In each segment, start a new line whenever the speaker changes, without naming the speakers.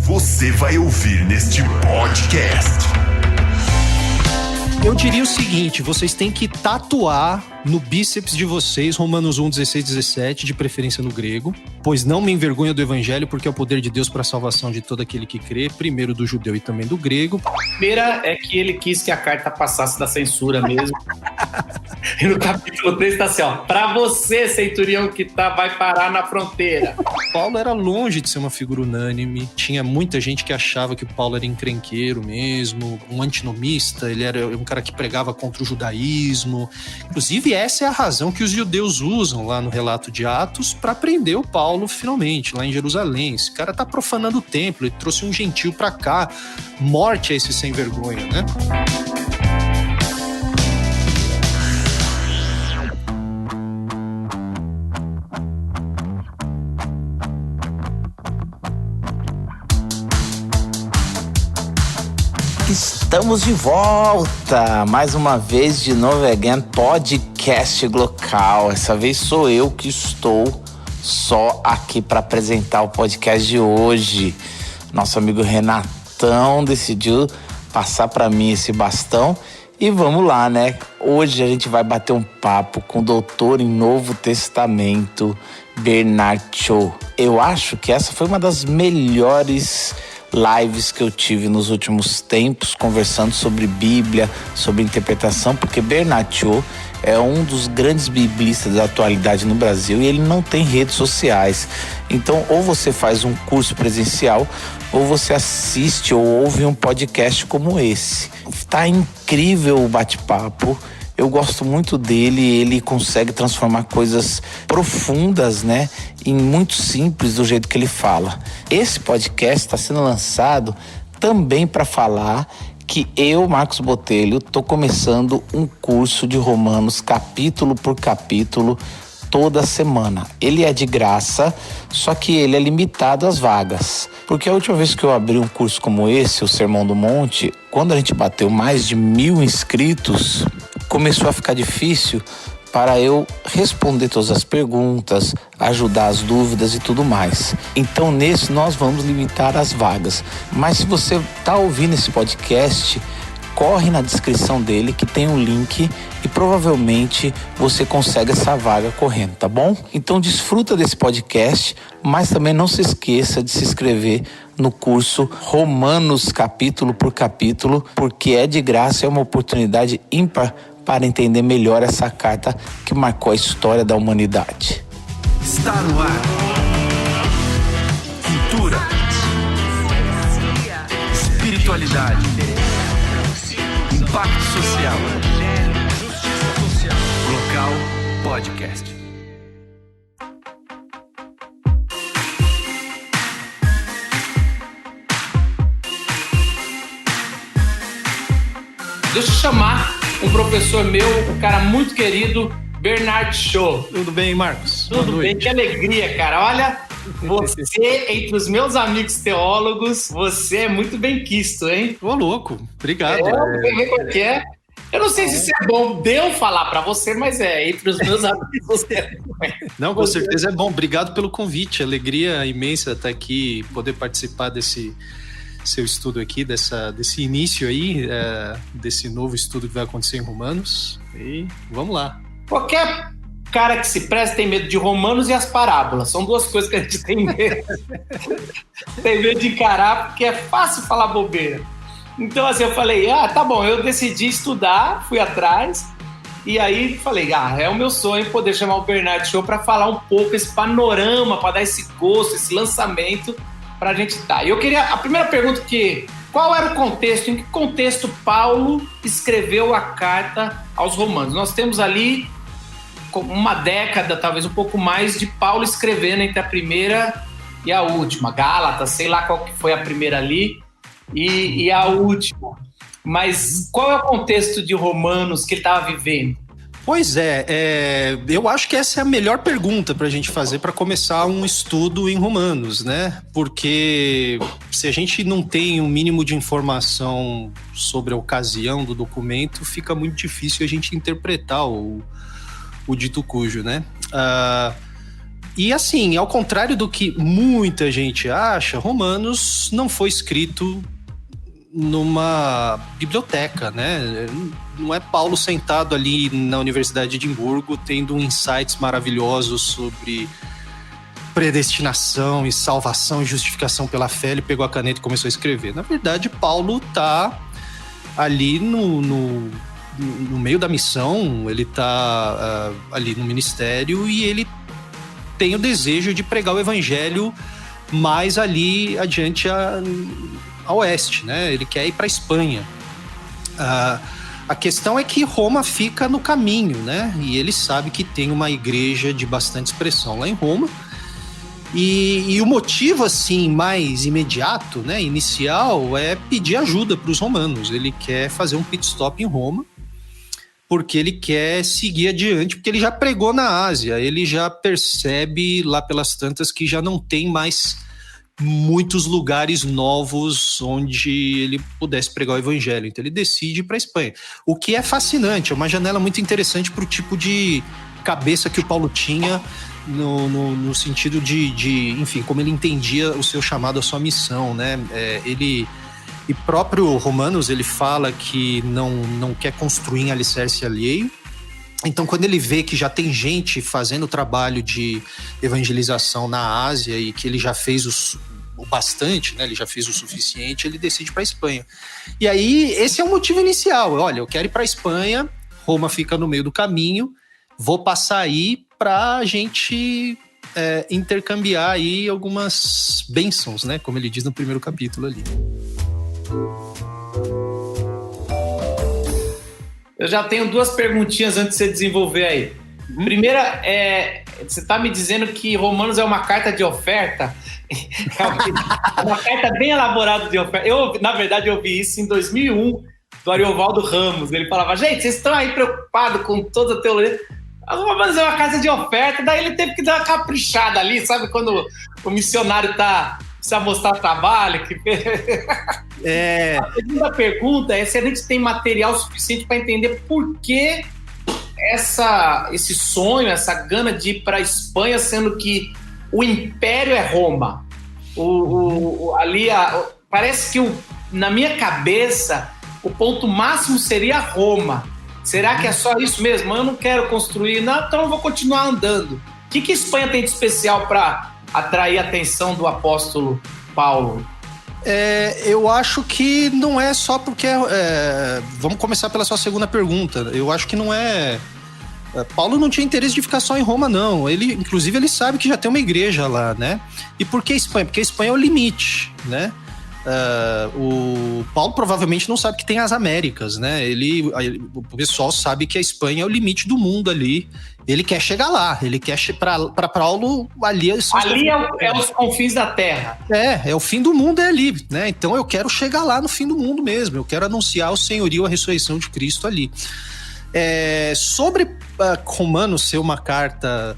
você vai ouvir neste podcast.
Eu diria o seguinte, vocês têm que tatuar no bíceps de vocês Romanos 1, 16, 17, de preferência no grego, pois não me envergonho do evangelho, porque é o poder de Deus para a salvação de todo aquele que crê, primeiro do judeu e também do grego.
A primeira é que ele quis que a carta passasse da censura mesmo. E no capítulo 3 tá assim, ó, pra você, centurião que vai parar na fronteira.
Paulo era longe de ser uma figura unânime, tinha muita gente que achava que o Paulo era encrenqueiro mesmo, um antinomista, ele era um cara que pregava contra o judaísmo. Inclusive, essa é a razão que os judeus usam lá no relato de Atos para prender o Paulo finalmente, lá em Jerusalém. Esse cara tá profanando o templo, ele trouxe um gentio para cá. Morte a esse sem vergonha, né?
Estamos de volta, mais uma vez de novo again, podcast local. Essa vez sou eu que estou só aqui para apresentar o podcast de hoje. Nosso amigo Renatão decidiu passar para mim esse bastão e vamos lá, né? Hoje a gente vai bater um papo com o doutor em Novo Testamento, Bernard Shaw. Eu acho que essa foi uma das melhores lives que eu tive nos últimos tempos, conversando sobre Bíblia, sobre interpretação, porque Bernard Shaw é um dos grandes biblistas da atualidade no Brasil e ele não tem redes sociais. Então, ou você faz um curso presencial, ou você assiste ou ouve um podcast como esse. Tá incrível o bate-papo. Eu gosto muito dele, ele consegue transformar coisas profundas, né, em muito simples do jeito que ele fala. Esse podcast está sendo lançado também para falar que eu, Marcos Botelho, estou começando um curso de Romanos capítulo por capítulo toda semana. Ele é de graça, só que ele é limitado às vagas. Porque a última vez que eu abri um curso como esse, o Sermão do Monte, quando a gente bateu mais de 1.000 inscritos, começou a ficar difícil para eu responder todas as perguntas, ajudar as dúvidas e tudo mais. Então, nesse, nós vamos limitar as vagas. Mas se você está ouvindo esse podcast, corre na descrição dele que tem um link e provavelmente você consegue essa vaga correndo, tá bom? Então desfruta desse podcast, mas também não se esqueça de se inscrever no curso Romanos capítulo por capítulo, porque é de graça, é uma oportunidade ímpar para entender melhor essa carta que marcou a história da humanidade.
Está no ar. Cultura. Espiritualidade. Impacto social. Local Podcast.
Deixa eu chamar um professor meu, um cara muito querido, Bernard Shaw.
Tudo bem, Marcos?
Tudo bem, que alegria, cara. Olha, você, entre os meus amigos teólogos, você é muito bem quisto, hein?
Ô, louco, obrigado.
É. Eu não sei se isso é bom de eu falar pra você, mas entre os meus amigos você é.
Não, com certeza é bom. Obrigado pelo convite. Alegria imensa estar aqui, poder participar desse seu estudo aqui, desse início aí, desse novo estudo que vai acontecer em Romanos. E vamos lá.
Qualquer cara que se presta tem medo de Romanos e as parábolas. São duas coisas que a gente tem medo. Tem medo de encarar, porque é fácil falar bobeira. Então, assim, eu falei, tá bom, eu decidi estudar, fui atrás, e aí falei, é o meu sonho poder chamar o Bernard Shaw para falar um pouco esse panorama, para dar esse gosto, esse lançamento pra gente tá. E eu queria, a primeira pergunta qual era o contexto, em que contexto Paulo escreveu a carta aos Romanos? Nós temos ali uma década, talvez um pouco mais, de Paulo escrevendo entre a primeira e a última, Gálatas, sei lá qual que foi a primeira ali, e a última. Mas qual é o contexto de Romanos que ele estava vivendo?
Pois eu acho que essa é a melhor pergunta para a gente fazer para começar um estudo em Romanos, né? Porque se a gente não tem um mínimo de informação sobre a ocasião do documento, fica muito difícil a gente interpretar o dito cujo, né? E assim, ao contrário do que muita gente acha, Romanos não foi escrito numa biblioteca, né? Não é Paulo sentado ali na Universidade de Edimburgo tendo insights maravilhosos sobre predestinação e salvação e justificação pela fé. Ele pegou a caneta e começou a escrever. Na verdade, Paulo tá ali no meio da missão, ele tá ali no ministério e ele tem o desejo de pregar o evangelho mais ali adiante a oeste, né? Ele quer ir para a Espanha. A questão é que Roma fica no caminho, né? E ele sabe que tem uma igreja de bastante expressão lá em Roma. E o motivo, assim, mais imediato, né, inicial, é pedir ajuda para os romanos. Ele quer fazer um pit stop em Roma, porque ele quer seguir adiante, porque ele já pregou na Ásia, ele já percebe lá pelas tantas que já não tem mais muitos lugares novos onde ele pudesse pregar o evangelho. Então ele decide ir para a Espanha. O que é fascinante, é uma janela muito interessante para o tipo de cabeça que o Paulo tinha no sentido de, enfim, como ele entendia o seu chamado, a sua missão, né? E próprio Romanos, ele fala que não quer construir em alicerce alheio. Então, quando ele vê que já tem gente fazendo trabalho de evangelização na Ásia e que ele já fez o bastante, né? Ele já fez o suficiente, ele decide para a Espanha. E aí, esse é o motivo inicial. Olha, eu quero ir para a Espanha, Roma fica no meio do caminho, vou passar aí para a gente intercambiar aí algumas bênçãos, né? Como ele diz no primeiro capítulo ali.
Eu já tenho duas perguntinhas antes de você desenvolver aí. Primeira, você está me dizendo que Romanos é uma carta de oferta? É uma carta bem elaborada de oferta. Na verdade, eu vi isso em 2001, do Ariovaldo Ramos. Ele falava, gente, vocês estão aí preocupados com toda a teologia. Romanos é uma casa de oferta, daí ele teve que dar uma caprichada ali, sabe? Quando o missionário precisa mostrar trabalho. A segunda pergunta é se a gente tem material suficiente para entender por que esse sonho, essa gana de ir para a Espanha, sendo que o império é Roma. Parece que na minha cabeça o ponto máximo seria Roma. Será que é só isso mesmo? Eu não quero construir, não, então eu vou continuar andando. O que a Espanha tem de especial para atrair a atenção do apóstolo Paulo?
Eu acho que não é só porque... vamos começar pela sua segunda pergunta. Eu acho que não é... Paulo não tinha interesse de ficar só em Roma, não. Inclusive, ele sabe que já tem uma igreja lá, né? E por que Espanha? Porque a Espanha é o limite, né? O Paulo provavelmente não sabe que tem as Américas, né? O pessoal sabe que a Espanha é o limite do mundo ali. Ele quer chegar lá. Ele quer para Paulo ali.
Ali é os confins da terra.
É o fim do mundo, é ali, né? Então eu quero chegar lá no fim do mundo mesmo. Eu quero anunciar o senhorio, a ressurreição de Cristo ali. Sobre Romanos ser uma carta...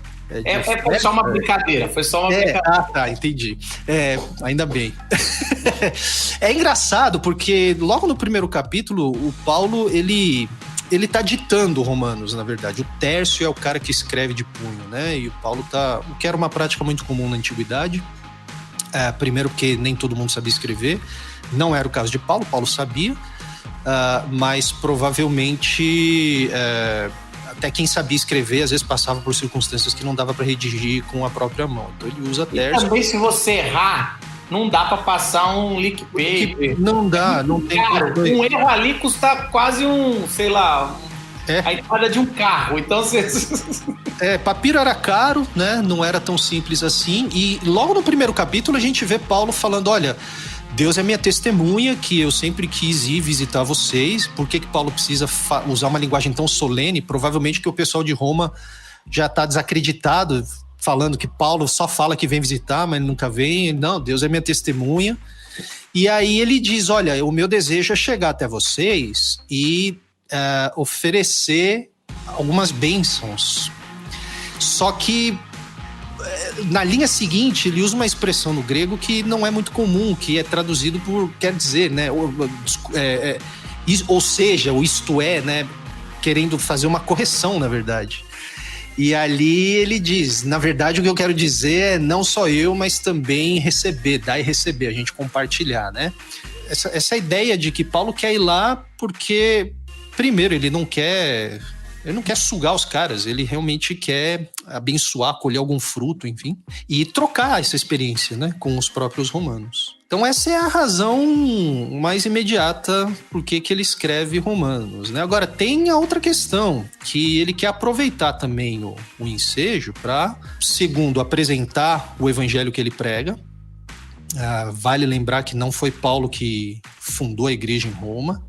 Foi só uma brincadeira,
tá, entendi. Ainda bem. É engraçado porque logo no primeiro capítulo, o Paulo, ele tá ditando Romanos, na verdade. O Tércio é o cara que escreve de punho, né? E o Paulo o que era uma prática muito comum na antiguidade. Primeiro porque nem todo mundo sabia escrever. Não era o caso de Paulo sabia. Mas provavelmente... até quem sabia escrever, às vezes passava por circunstâncias que não dava para redigir com a própria mão. Então ele usa Tércio.
E também se você errar, não dá para passar um leak paper.
Não dá, não tem...
Um erro ali custa quase a entrada de um carro. Então você...
papiro era caro, né? Não era tão simples assim. E logo no primeiro capítulo a gente vê Paulo falando, olha... Deus é minha testemunha que eu sempre quis ir visitar vocês. Por que Paulo precisa usar uma linguagem tão solene? Provavelmente que o pessoal de Roma já está desacreditado, falando que Paulo só fala que vem visitar, mas nunca vem. Não, Deus é minha testemunha. E aí ele diz, olha, o meu desejo é chegar até vocês e oferecer algumas bênçãos. Só que na linha seguinte, ele usa uma expressão no grego que não é muito comum, que é traduzido por, quer dizer, né? Ou seja, o isto é, né? Querendo fazer uma correção, na verdade. E ali ele diz, na verdade o que eu quero dizer é não só eu, mas também receber, dar e receber, a gente compartilhar, né? Essa ideia de que Paulo quer ir lá porque, primeiro, ele não quer sugar os caras, ele realmente quer abençoar, colher algum fruto, enfim, e trocar essa experiência, né, com os próprios romanos. Então essa é a razão mais imediata por que ele escreve Romanos, né? Agora, tem a outra questão, que ele quer aproveitar também o ensejo para, segundo, apresentar o evangelho que ele prega. Vale lembrar que não foi Paulo que fundou a igreja em Roma,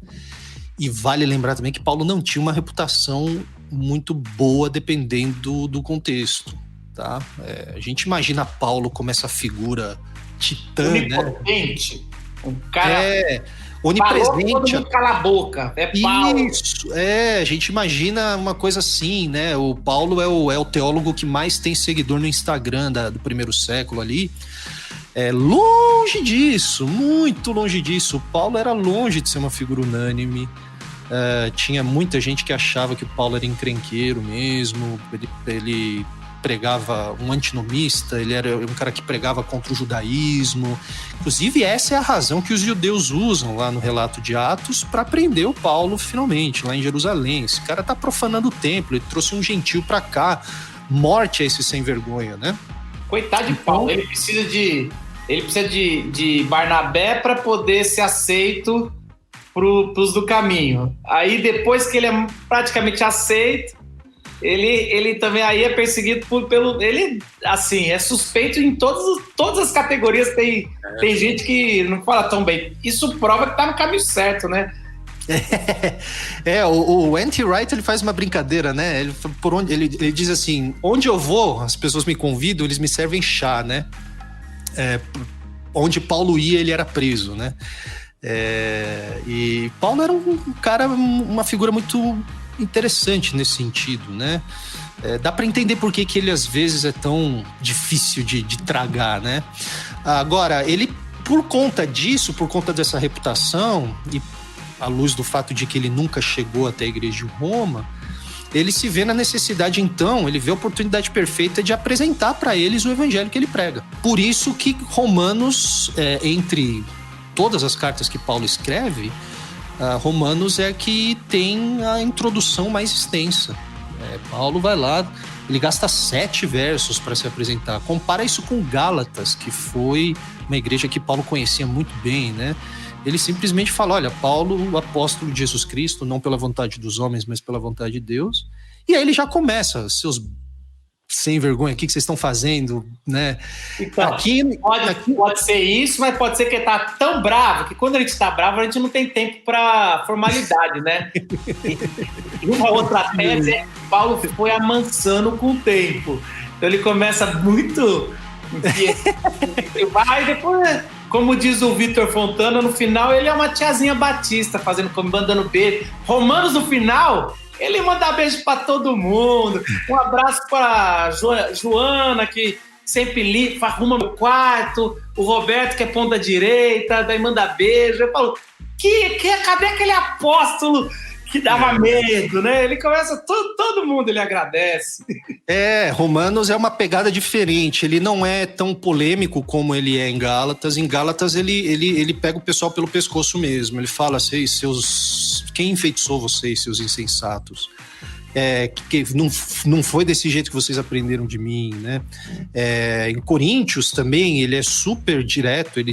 e vale lembrar também que Paulo não tinha uma reputação muito boa dependendo do contexto, tá? A gente imagina Paulo como essa figura titã,
onipotente, né? Um cara
onipresente.
Todo mundo cala a boca, é Paulo.
Isso, a gente imagina uma coisa assim, né? O Paulo é o teólogo que mais tem seguidor no Instagram do primeiro século ali. Longe disso, muito longe disso. O Paulo era longe de ser uma figura unânime. Tinha muita gente que achava que o Paulo era encrenqueiro mesmo. Ele pregava um antinomista, ele era um cara que pregava contra o judaísmo. Inclusive, essa é a razão que os judeus usam lá no relato de Atos para prender o Paulo finalmente, lá em Jerusalém. Esse cara tá profanando o templo, ele trouxe um gentil para cá. Morte a esse sem vergonha, né?
Coitado de Paulo, ele precisa de Barnabé para poder ser aceito pros do caminho. Aí depois que ele é praticamente aceito, ele também aí é perseguido pelo... Ele, assim, é suspeito em todas as categorias. Tem gente que não fala tão bem. Isso prova que tá no caminho certo, né?
O N.T. Wright, ele faz uma brincadeira, né? Ele diz assim, onde eu vou, as pessoas me convidam, eles me servem chá, né? Onde Paulo ia, ele era preso, né? E Paulo era um cara, uma figura muito interessante nesse sentido, né? Dá para entender por que ele às vezes é tão difícil de tragar, né? Agora, ele, por conta disso, por conta dessa reputação e à luz do fato de que ele nunca chegou até a igreja de Roma, ele se vê na necessidade, então, ele vê a oportunidade perfeita de apresentar para eles o evangelho que ele prega. Por isso que Romanos, entre todas as cartas que Paulo escreve, Romanos é que tem a introdução mais extensa. Paulo vai lá, ele gasta 7 versos para se apresentar. Compara isso com Gálatas, que foi uma igreja que Paulo conhecia muito bem, né? Ele simplesmente fala, olha, Paulo, o apóstolo de Jesus Cristo, não pela vontade dos homens, mas pela vontade de Deus. E aí ele já começa, seus sem vergonha, o que vocês estão fazendo, né?
Então, pode ser isso, mas pode ser que ele tá tão bravo, que quando a gente tá bravo, a gente não tem tempo para formalidade, né? E uma outra tese é que Paulo foi amansando com o tempo. Então ele começa muito... Vai depois... Como diz o Vitor Fontana, no final ele é uma tiazinha batista, mandando beijo. Romanos, no final, ele manda beijo pra todo mundo. Um abraço pra Joana, que sempre arruma meu quarto. O Roberto, que é ponta direita, daí manda beijo. Eu falo, cadê aquele apóstolo que dava medo, né? Ele começa, todo mundo ele agradece.
Romanos é uma pegada diferente, ele não é tão polêmico como ele é em Gálatas. Em Gálatas ele pega o pessoal pelo pescoço mesmo, ele fala assim, quem enfeitiçou vocês, seus insensatos? Que não foi desse jeito que vocês aprenderam de mim, né? Em Coríntios também ele é super direto, ele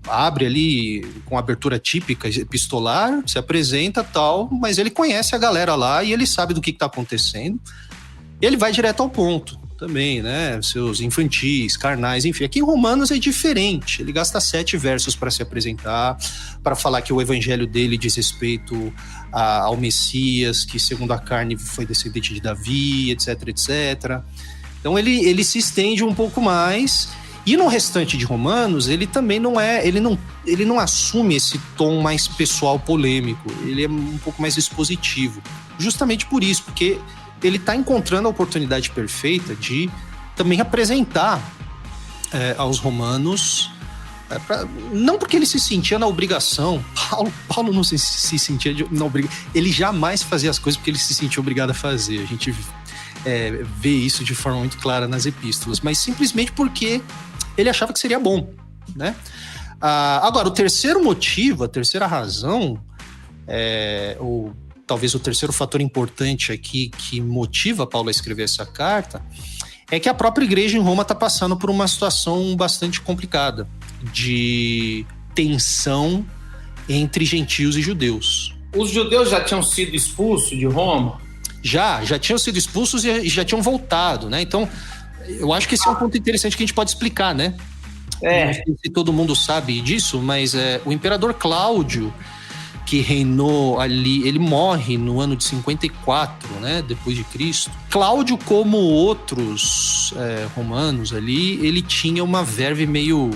abre ali com abertura típica epistolar, se apresenta tal, mas ele conhece a galera lá e ele sabe do que está acontecendo. Ele vai direto ao ponto também, né? Seus infantis, carnais, enfim. Aqui em Romanos é diferente. Ele gasta 7 versos para se apresentar, para falar que o evangelho dele diz respeito ao Messias, que segundo a carne foi descendente de Davi, etc, etc. Então ele se estende um pouco mais. E no restante de Romanos, ele também ele não assume esse tom mais pessoal polêmico, ele é um pouco mais expositivo. Justamente por isso, porque ele está encontrando a oportunidade perfeita de também apresentar aos romanos, não porque ele se sentia na obrigação, Paulo não se sentia na obrigação, ele jamais fazia as coisas porque ele se sentia obrigado a fazer. vê isso de forma muito clara nas epístolas, mas simplesmente porque ele achava que seria bom, né? Agora, o terceiro motivo, a terceira razão, ou talvez o terceiro fator importante aqui que motiva Paulo a escrever essa carta, é que a própria igreja em Roma está passando por uma situação bastante complicada de tensão entre gentios e judeus.
Os judeus já tinham sido expulsos de Roma?
Já tinham sido expulsos e já tinham voltado, né? Então, eu acho que esse é um ponto interessante que a gente pode explicar, né? Não sei se todo mundo sabe disso, mas o imperador Cláudio, que reinou ali, ele morre no ano de 54, né, depois de Cristo. Cláudio, como outros romanos ali, ele tinha uma verve meio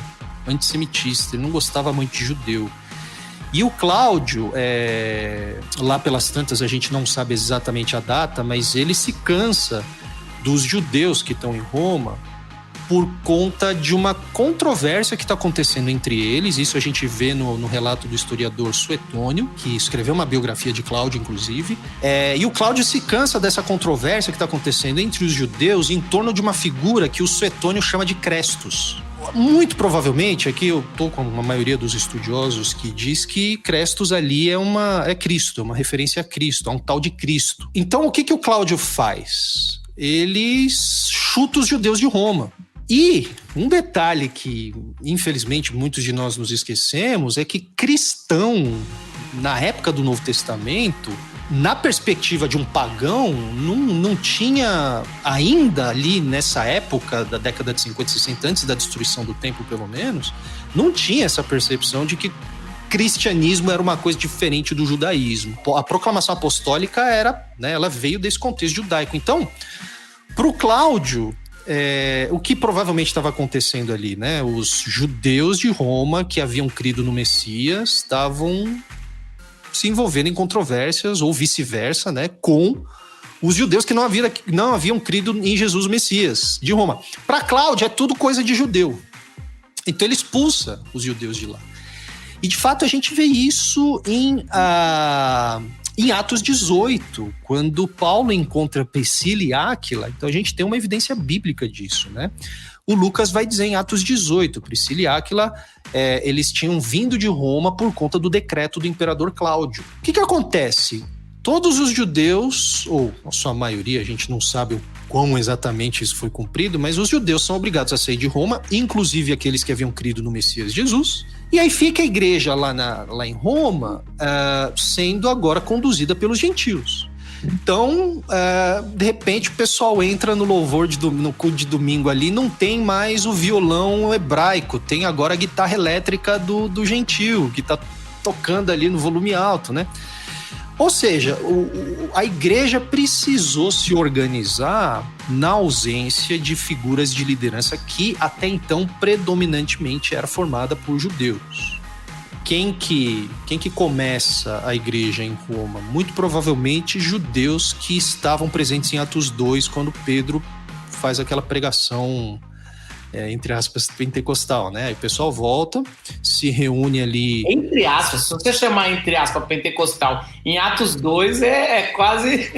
antissemitista, ele não gostava muito de judeu. E o Cláudio, lá pelas tantas, a gente não sabe exatamente a data, mas ele se cansa dos judeus que estão em Roma por conta de uma controvérsia que está acontecendo entre eles. Isso a gente vê no relato do historiador Suetônio, que escreveu uma biografia de Cláudio, inclusive. E o Cláudio se cansa dessa controvérsia que está acontecendo entre os judeus em torno de uma figura que o Suetônio chama de Crestus. Muito provavelmente, aqui eu estou com a maioria dos estudiosos que diz que Crestus ali é Cristo, é uma referência a Cristo, a um tal de Cristo. Então, o que o Cláudio faz? Ele chuta os judeus de Roma. E um detalhe que, infelizmente, muitos de nós nos esquecemos é que cristão, na época do Novo Testamento, na perspectiva de um pagão, não tinha ainda ali nessa época da década de 50 e 60, antes da destruição do templo pelo menos, não tinha essa percepção de que cristianismo era uma coisa diferente do judaísmo. A proclamação apostólica ela veio desse contexto judaico. Então, para o Cláudio, o que provavelmente estava acontecendo ali, né? Os judeus de Roma que haviam crido no Messias estavam se envolvendo em controvérsias, ou vice-versa, né, com os judeus que não haviam crido em Jesus Messias de Roma. Para Cláudio é tudo coisa de judeu. Então ele expulsa os judeus de lá. E de fato a gente vê isso em Atos 18, quando Paulo encontra Priscila e Áquila. Então a gente tem uma evidência bíblica disso, né? O Lucas vai dizer em Atos 18, Priscila e Áquila, eles tinham vindo de Roma por conta do decreto do imperador Cláudio. O que acontece? Todos os judeus, ou a sua maioria, a gente não sabe o quão exatamente isso foi cumprido, mas os judeus são obrigados a sair de Roma, inclusive aqueles que haviam crido no Messias Jesus. E aí fica a igreja lá em Roma sendo agora conduzida pelos gentios. Então, de repente, o pessoal entra no louvor no culto de domingo ali, não tem mais o violão hebraico, tem agora a guitarra elétrica do gentio, que está tocando ali no volume alto, né? Ou seja, a igreja precisou se organizar na ausência de figuras de liderança que até então predominantemente era formada por judeus. Quem que começa a igreja em Roma? Muito provavelmente judeus que estavam presentes em Atos 2, quando Pedro faz aquela pregação, entre aspas, pentecostal, né? Aí o pessoal volta, se reúne ali...
Entre aspas, se você chamar entre aspas pentecostal, em Atos 2 é quase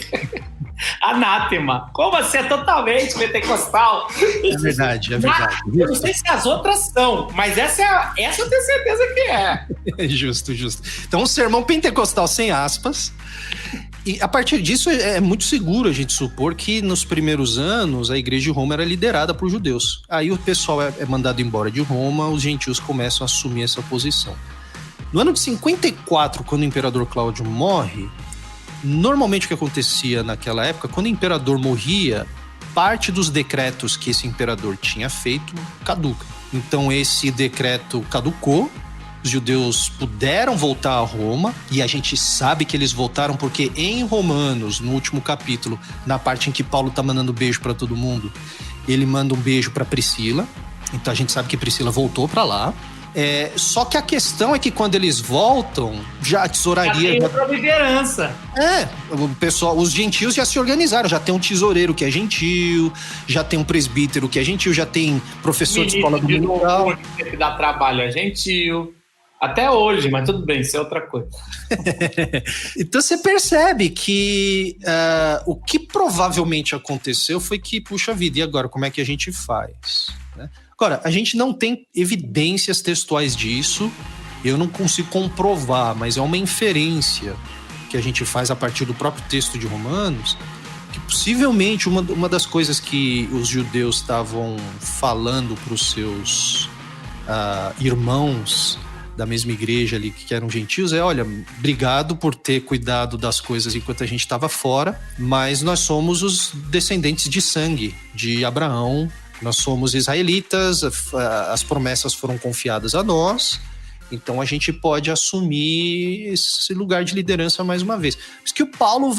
anátema. Como você é totalmente pentecostal?
É verdade.
Eu não sei se as outras são, mas essa eu tenho certeza que é.
Justo. Então, um sermão pentecostal sem aspas. E a partir disso é muito seguro a gente supor que nos primeiros anos a igreja de Roma era liderada por judeus. Aí o pessoal é mandado embora de Roma, os gentios começam a assumir essa posição. No ano de 54, quando o imperador Cláudio morre, normalmente o que acontecia naquela época, quando o imperador morria, parte dos decretos que esse imperador tinha feito caduca. Então esse decreto caducou, os judeus puderam voltar a Roma, e a gente sabe que eles voltaram porque em Romanos, no último capítulo, na parte em que Paulo tá mandando beijo para todo mundo, ele manda um beijo para Priscila, então a gente sabe que Priscila voltou para lá. Só que a questão é que quando eles voltam, já a tesouraria...
Já tem outra liderança.
O pessoal, os gentios já se organizaram, já tem um tesoureiro que é gentio, já tem um presbítero que é gentio, já tem professor de escola dominical.
Que dá trabalho é gentio. Até hoje, mas tudo bem, isso é outra coisa.
Então você percebe que o que provavelmente aconteceu foi que, puxa vida, e agora, como é que a gente faz? Né? Agora, a gente não tem evidências textuais disso, eu não consigo comprovar, mas é uma inferência que a gente faz a partir do próprio texto de Romanos, que possivelmente uma das coisas que os judeus estavam falando para os seus irmãos da mesma igreja ali, que eram gentios, olha, obrigado por ter cuidado das coisas enquanto a gente estava fora, mas nós somos os descendentes de sangue de Abraão, nós somos israelitas, as promessas foram confiadas a nós, então a gente pode assumir esse lugar de liderança mais uma vez. Mas que o Paulo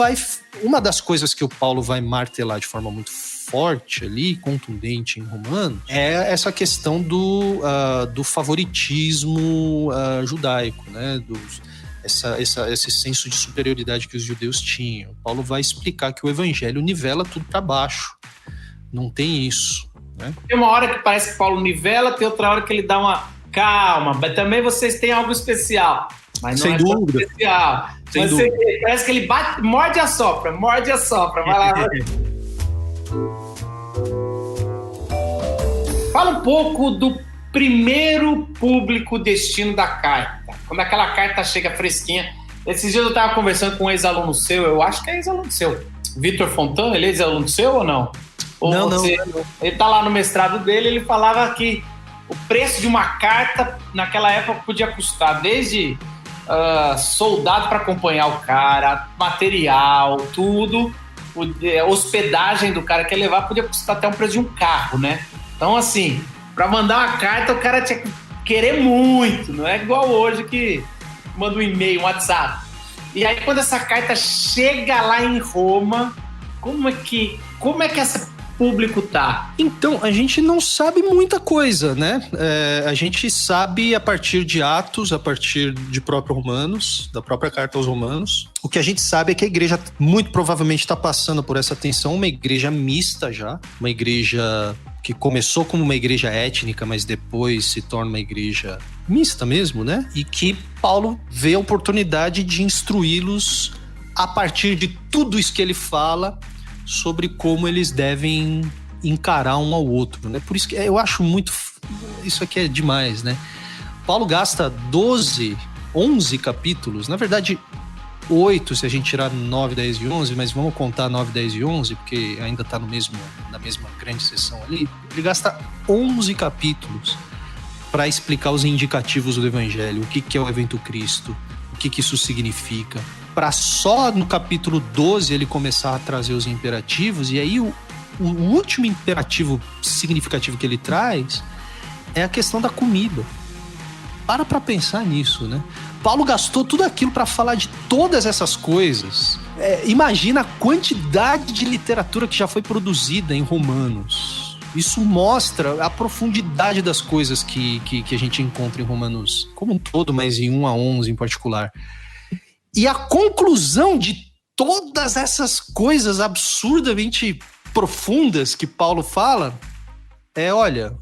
uma das coisas que o Paulo vai martelar de forma muito forte ali, contundente em Romanos, é essa questão do favoritismo judaico, né? Esse senso de superioridade que os judeus tinham. Paulo vai explicar que o evangelho nivela tudo para baixo. Não tem isso, né?
Tem uma hora que parece que Paulo nivela, tem outra hora que ele dá uma calma, mas também vocês têm algo especial. Mas não
sem dúvida.
Especial.
Sem dúvida.
Parece que ele bate, morde e assopra. Vai lá. Fala um pouco do primeiro público destino da carta. Quando aquela carta chega fresquinha. Esses dias eu estava conversando com um ex-aluno seu, eu acho que é ex-aluno seu, Vitor Fontana, ele é ex-aluno seu ou não?
Não.
Ele está lá no mestrado dele, ele falava que o preço de uma carta naquela época podia custar desde soldado para acompanhar o cara, material, tudo, hospedagem do cara que ia levar podia custar até um preço de um carro, né? Então, assim, para mandar uma carta, o cara tinha que querer muito, não é igual hoje que manda um e-mail, um WhatsApp. E aí, quando essa carta chega lá em Roma, como é que esse público tá?
Então, a gente não sabe muita coisa, né? A gente sabe a partir de Atos, a partir de próprio Romanos, da própria carta aos Romanos. O que a gente sabe é que a igreja muito provavelmente está passando por essa tensão, uma igreja mista já, uma igreja que começou como uma igreja étnica, mas depois se torna uma igreja mista mesmo, né? E que Paulo vê a oportunidade de instruí-los a partir de tudo isso que ele fala sobre como eles devem encarar um ao outro, né? Por isso que eu acho muito... Isso aqui é demais, né? Paulo gasta 11 capítulos, na verdade 8 se a gente tirar 9, 10 e 11, mas vamos contar 9, 10 e 11, porque ainda está na mesma grande sessão ali. Ele gasta 11 capítulos para explicar os indicativos do Evangelho, o que é o evento Cristo, o que isso significa, para só no capítulo 12 ele começar a trazer os imperativos, e aí o último imperativo significativo que ele traz é a questão da comida. Para pensar nisso, né? Paulo gastou tudo aquilo para falar de todas essas coisas. Imagina a quantidade de literatura que já foi produzida em Romanos. Isso mostra a profundidade das coisas que a gente encontra em Romanos como um todo, mas em 1 a 11 em particular. E a conclusão de todas essas coisas absurdamente profundas que Paulo fala olha,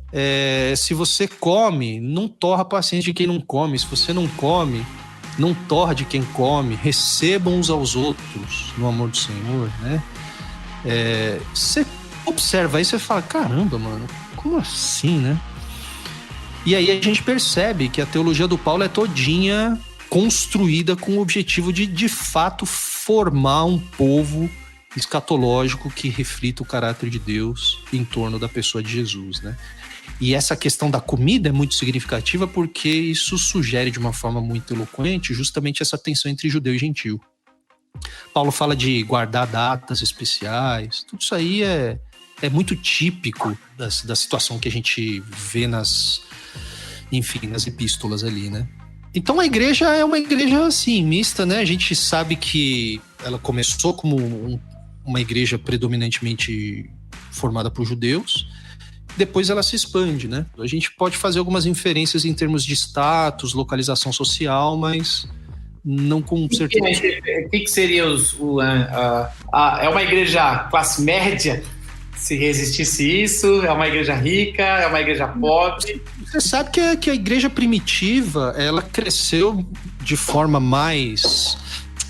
se você come, não torra a paciência de quem não come. Se você não come, não torra de quem come. Recebam uns aos outros no amor do Senhor, né? Você observa isso e fala, caramba, mano, como assim, né? E aí a gente percebe que a teologia do Paulo é todinha construída com o objetivo de fato, formar um povo escatológico que reflita o caráter de Deus em torno da pessoa de Jesus, né? E essa questão da comida é muito significativa porque isso sugere de uma forma muito eloquente justamente essa tensão entre judeu e gentil. Paulo fala de guardar datas especiais, tudo isso aí é muito típico da situação que a gente vê nas epístolas ali, né? Então a igreja é uma igreja assim, mista, né? A gente sabe que ela começou como uma igreja predominantemente formada por judeus, depois ela se expande, né? A gente pode fazer algumas inferências em termos de status, localização social, mas não com certeza.
O que seria é uma igreja classe média, se resistisse isso, é uma igreja rica, é uma igreja pobre.
Você sabe que a igreja primitiva, ela cresceu de forma mais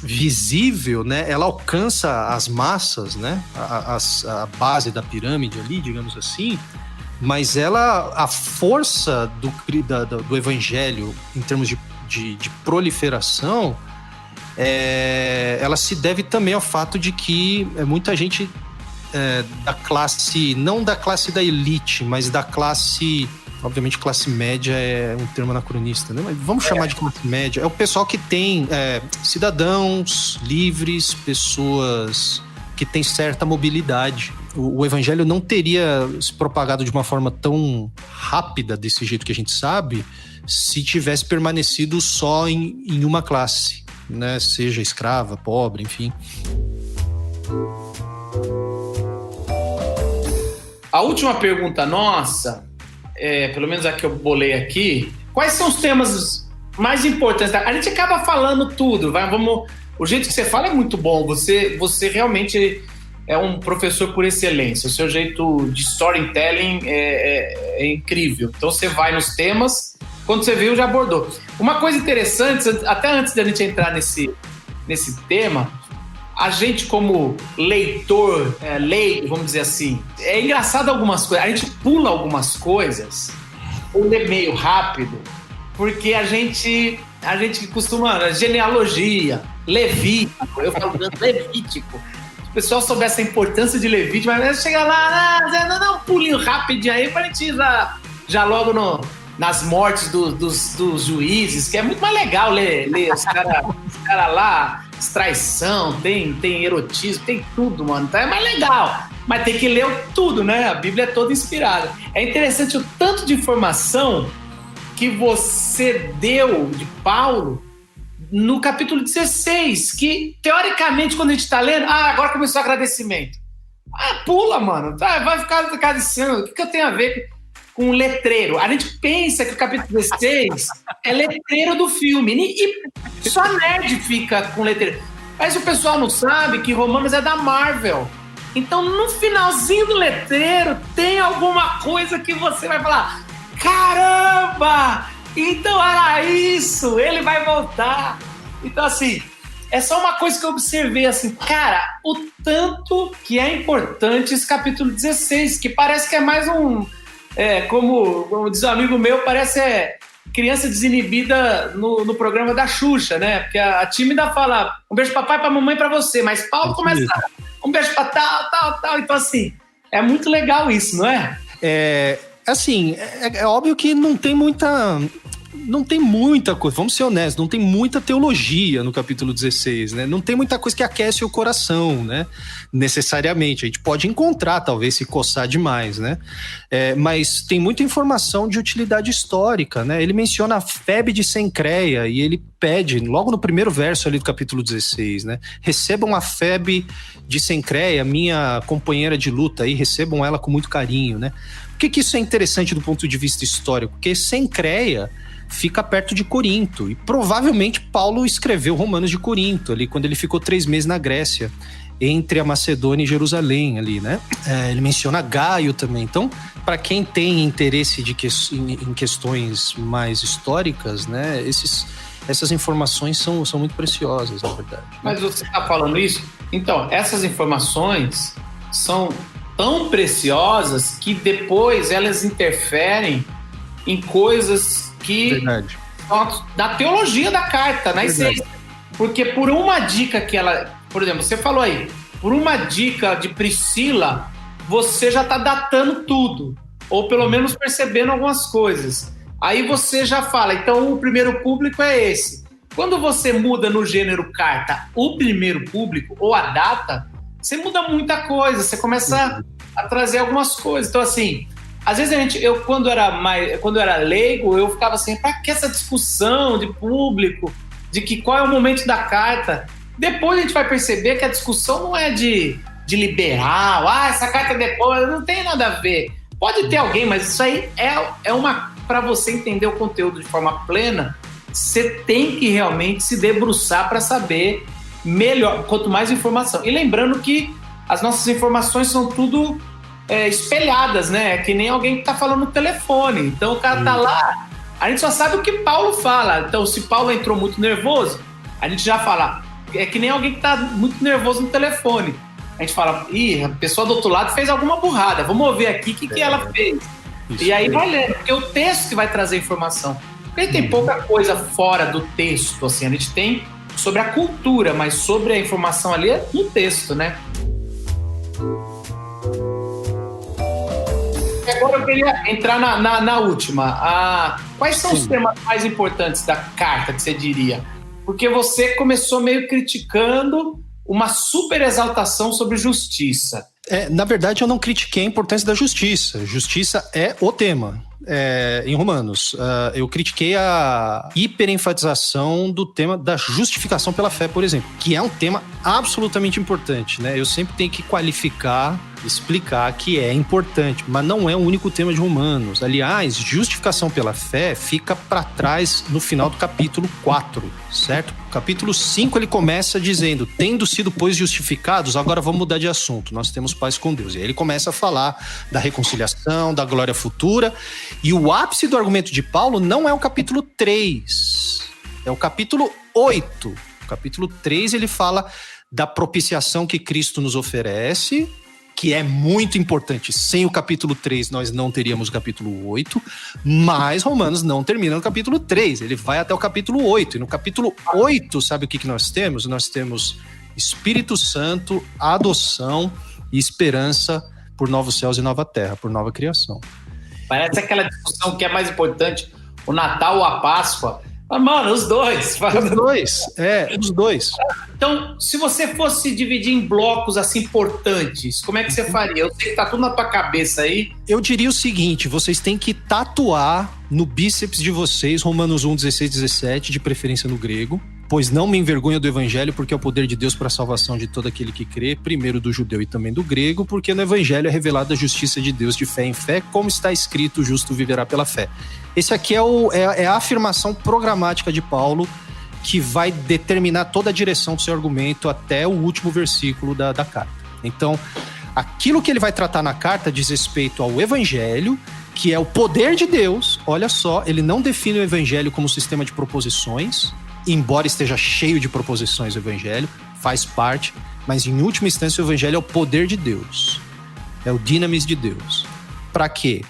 visível, né? Ela alcança as massas, né? A base da pirâmide ali, digamos assim, mas a força do evangelho em termos de proliferação, ela se deve também ao fato de que muita gente da classe, não da classe da elite, mas da classe, obviamente classe média é um termo anacronista, né? Mas vamos chamar de classe média. É o pessoal que tem cidadãos livres, pessoas que têm certa mobilidade. O evangelho não teria se propagado de uma forma tão rápida, desse jeito que a gente sabe, se tivesse permanecido só em uma classe, né? Seja escrava, pobre, enfim.
A última pergunta nossa, pelo menos a que eu bolei aqui, quais são os temas mais importantes? A gente acaba falando tudo, o jeito que você fala é muito bom, você realmente é um professor por excelência, o seu jeito de storytelling é incrível, então você vai nos temas, quando você viu já abordou. Uma coisa interessante, até antes da gente entrar nesse tema, a gente como leitor, leigo, vamos dizer assim, é engraçado algumas coisas, a gente pula algumas coisas, ou lê meio rápido, porque a gente costuma, genealogia, Levítico, eu falo Levítico, se o pessoal soubesse a importância de Levítico, mas chega lá, dá um pulinho rápido aí pra gente ir já logo nas mortes dos juízes, que é muito mais legal ler os caras lá, traição, tem erotismo, tem tudo, mano. Então é mais legal. Mas tem que ler tudo, né? A Bíblia é toda inspirada. É interessante o tanto de informação que você deu de Paulo no capítulo 16, que, teoricamente, quando a gente tá lendo, agora começou o agradecimento. Pula, mano. Vai ficar agradecendo. O que eu tenho a ver com letreiro? A gente pensa que o capítulo 16 é letreiro do filme. E só nerd fica com letreiro. Mas o pessoal não sabe que Romanos é da Marvel. Então, no finalzinho do letreiro, tem alguma coisa que você vai falar: caramba! Então era isso! Ele vai voltar! Então, assim, é só uma coisa que eu observei, assim, cara, o tanto que é importante esse capítulo 16, que parece que é mais um... como diz um amigo meu, parece criança desinibida no programa da Xuxa, né? Porque a tímida fala um beijo pra papai, pra mamãe, pra você, mas Paulo começa um beijo pra tal. Então, assim, é muito legal isso, não é?
Assim, é óbvio que não tem muita coisa, vamos ser honestos, não tem muita teologia no capítulo 16, né? Não tem muita coisa que aquece o coração, né? Necessariamente. A gente pode encontrar, talvez, se coçar demais, né? Mas tem muita informação de utilidade histórica, né? Ele menciona a Febe de Cencreia e ele pede, logo no primeiro verso ali do capítulo 16, né? Recebam a Febe de Cencreia, minha companheira de luta aí, recebam ela com muito carinho, né? Por que isso é interessante do ponto de vista histórico? Porque Cencreia fica perto de Corinto, e provavelmente Paulo escreveu Romanos de Corinto, ali quando ele ficou 3 meses na Grécia, entre a Macedônia e Jerusalém ali, né? Ele menciona Gaio também. Então, para quem tem interesse em questões mais históricas, né? Essas informações são muito preciosas, na verdade.
Mas você está falando isso? Então, essas informações são tão preciosas que depois elas interferem em coisas que da teologia da carta, na essência. Porque por uma dica que ela... Por exemplo, você falou aí, por uma dica de Priscila, você já está datando tudo. Ou pelo menos percebendo algumas coisas. Aí você já fala, então o primeiro público é esse. Quando você muda no gênero carta o primeiro público ou a data, você muda muita coisa, você começa a trazer algumas coisas. Então, assim, às vezes eu quando era leigo, eu ficava assim, pra que essa discussão de público, de que qual é o momento da carta? Depois a gente vai perceber que a discussão não é de liberal, essa carta depois, não tem nada a ver. Pode ter alguém, mas isso aí é uma... Para você entender o conteúdo de forma plena, você tem que realmente se debruçar para saber melhor, quanto mais informação. E lembrando que as nossas informações são tudo espelhadas, né? É que nem alguém que tá falando no telefone. Então o cara tá lá, a gente só sabe o que Paulo fala. Então se Paulo entrou muito nervoso, a gente já fala, é que nem alguém que tá muito nervoso no telefone. A gente fala, a pessoa do outro lado fez alguma burrada, vamos ouvir aqui o que ela fez. Isso, e aí vai lendo, porque é o texto que vai trazer informação. Porque tem pouca coisa fora do texto, assim, a gente tem sobre a cultura, mas sobre a informação ali é no texto, né? Agora eu queria entrar na última. Quais são os temas mais importantes da carta, que você diria? Porque você começou meio criticando uma super exaltação sobre justiça.
Na verdade, eu não critiquei a importância da justiça. Justiça é o tema. Em Romanos, eu critiquei a hiperenfatização do tema da justificação pela fé, por exemplo, que é um tema absolutamente importante, né? Eu sempre tenho que qualificar, explicar que é importante, mas não é o único tema de Romanos. Aliás, justificação pela fé fica para trás no final do capítulo 4, certo? O capítulo 5 ele começa dizendo, tendo sido, pois, justificados, agora vamos mudar de assunto, nós temos paz com Deus. E aí ele começa a falar da reconciliação, da glória futura. E o ápice do argumento de Paulo não é o capítulo 3, é o capítulo 8. O capítulo 3 ele fala da propiciação que Cristo nos oferece, que é muito importante. Sem o capítulo 3 nós não teríamos o capítulo 8, mas Romanos não termina no capítulo 3, ele vai até o capítulo 8. E no capítulo 8, sabe o que nós temos? Nós temos Espírito Santo, adoção e esperança por novos céus e nova terra, por nova criação.
Parece aquela discussão que é mais importante, o Natal ou a Páscoa. Mas, mano, os dois.
Os dois.
Então, se você fosse dividir em blocos assim importantes, como é que você faria? Eu sei que tá tudo na tua cabeça aí.
Eu diria o seguinte, vocês têm que tatuar no bíceps de vocês Romanos 1, 16, 17, de preferência no grego. Pois não me envergonho do evangelho, porque é o poder de Deus para a salvação de todo aquele que crê, primeiro do judeu e também do grego, porque no evangelho é revelada a justiça de Deus de fé em fé, como está escrito, o justo viverá pela fé. Esse aqui é a afirmação programática de Paulo, que vai determinar toda a direção do seu argumento até o último versículo da carta. Então, aquilo que ele vai tratar na carta diz respeito ao evangelho, que é o poder de Deus. Olha só, ele não define o evangelho como sistema de proposições, embora esteja cheio de proposições o evangelho, faz parte, mas em última instância o evangelho é o poder de Deus, é o dinamis de Deus. Para quê?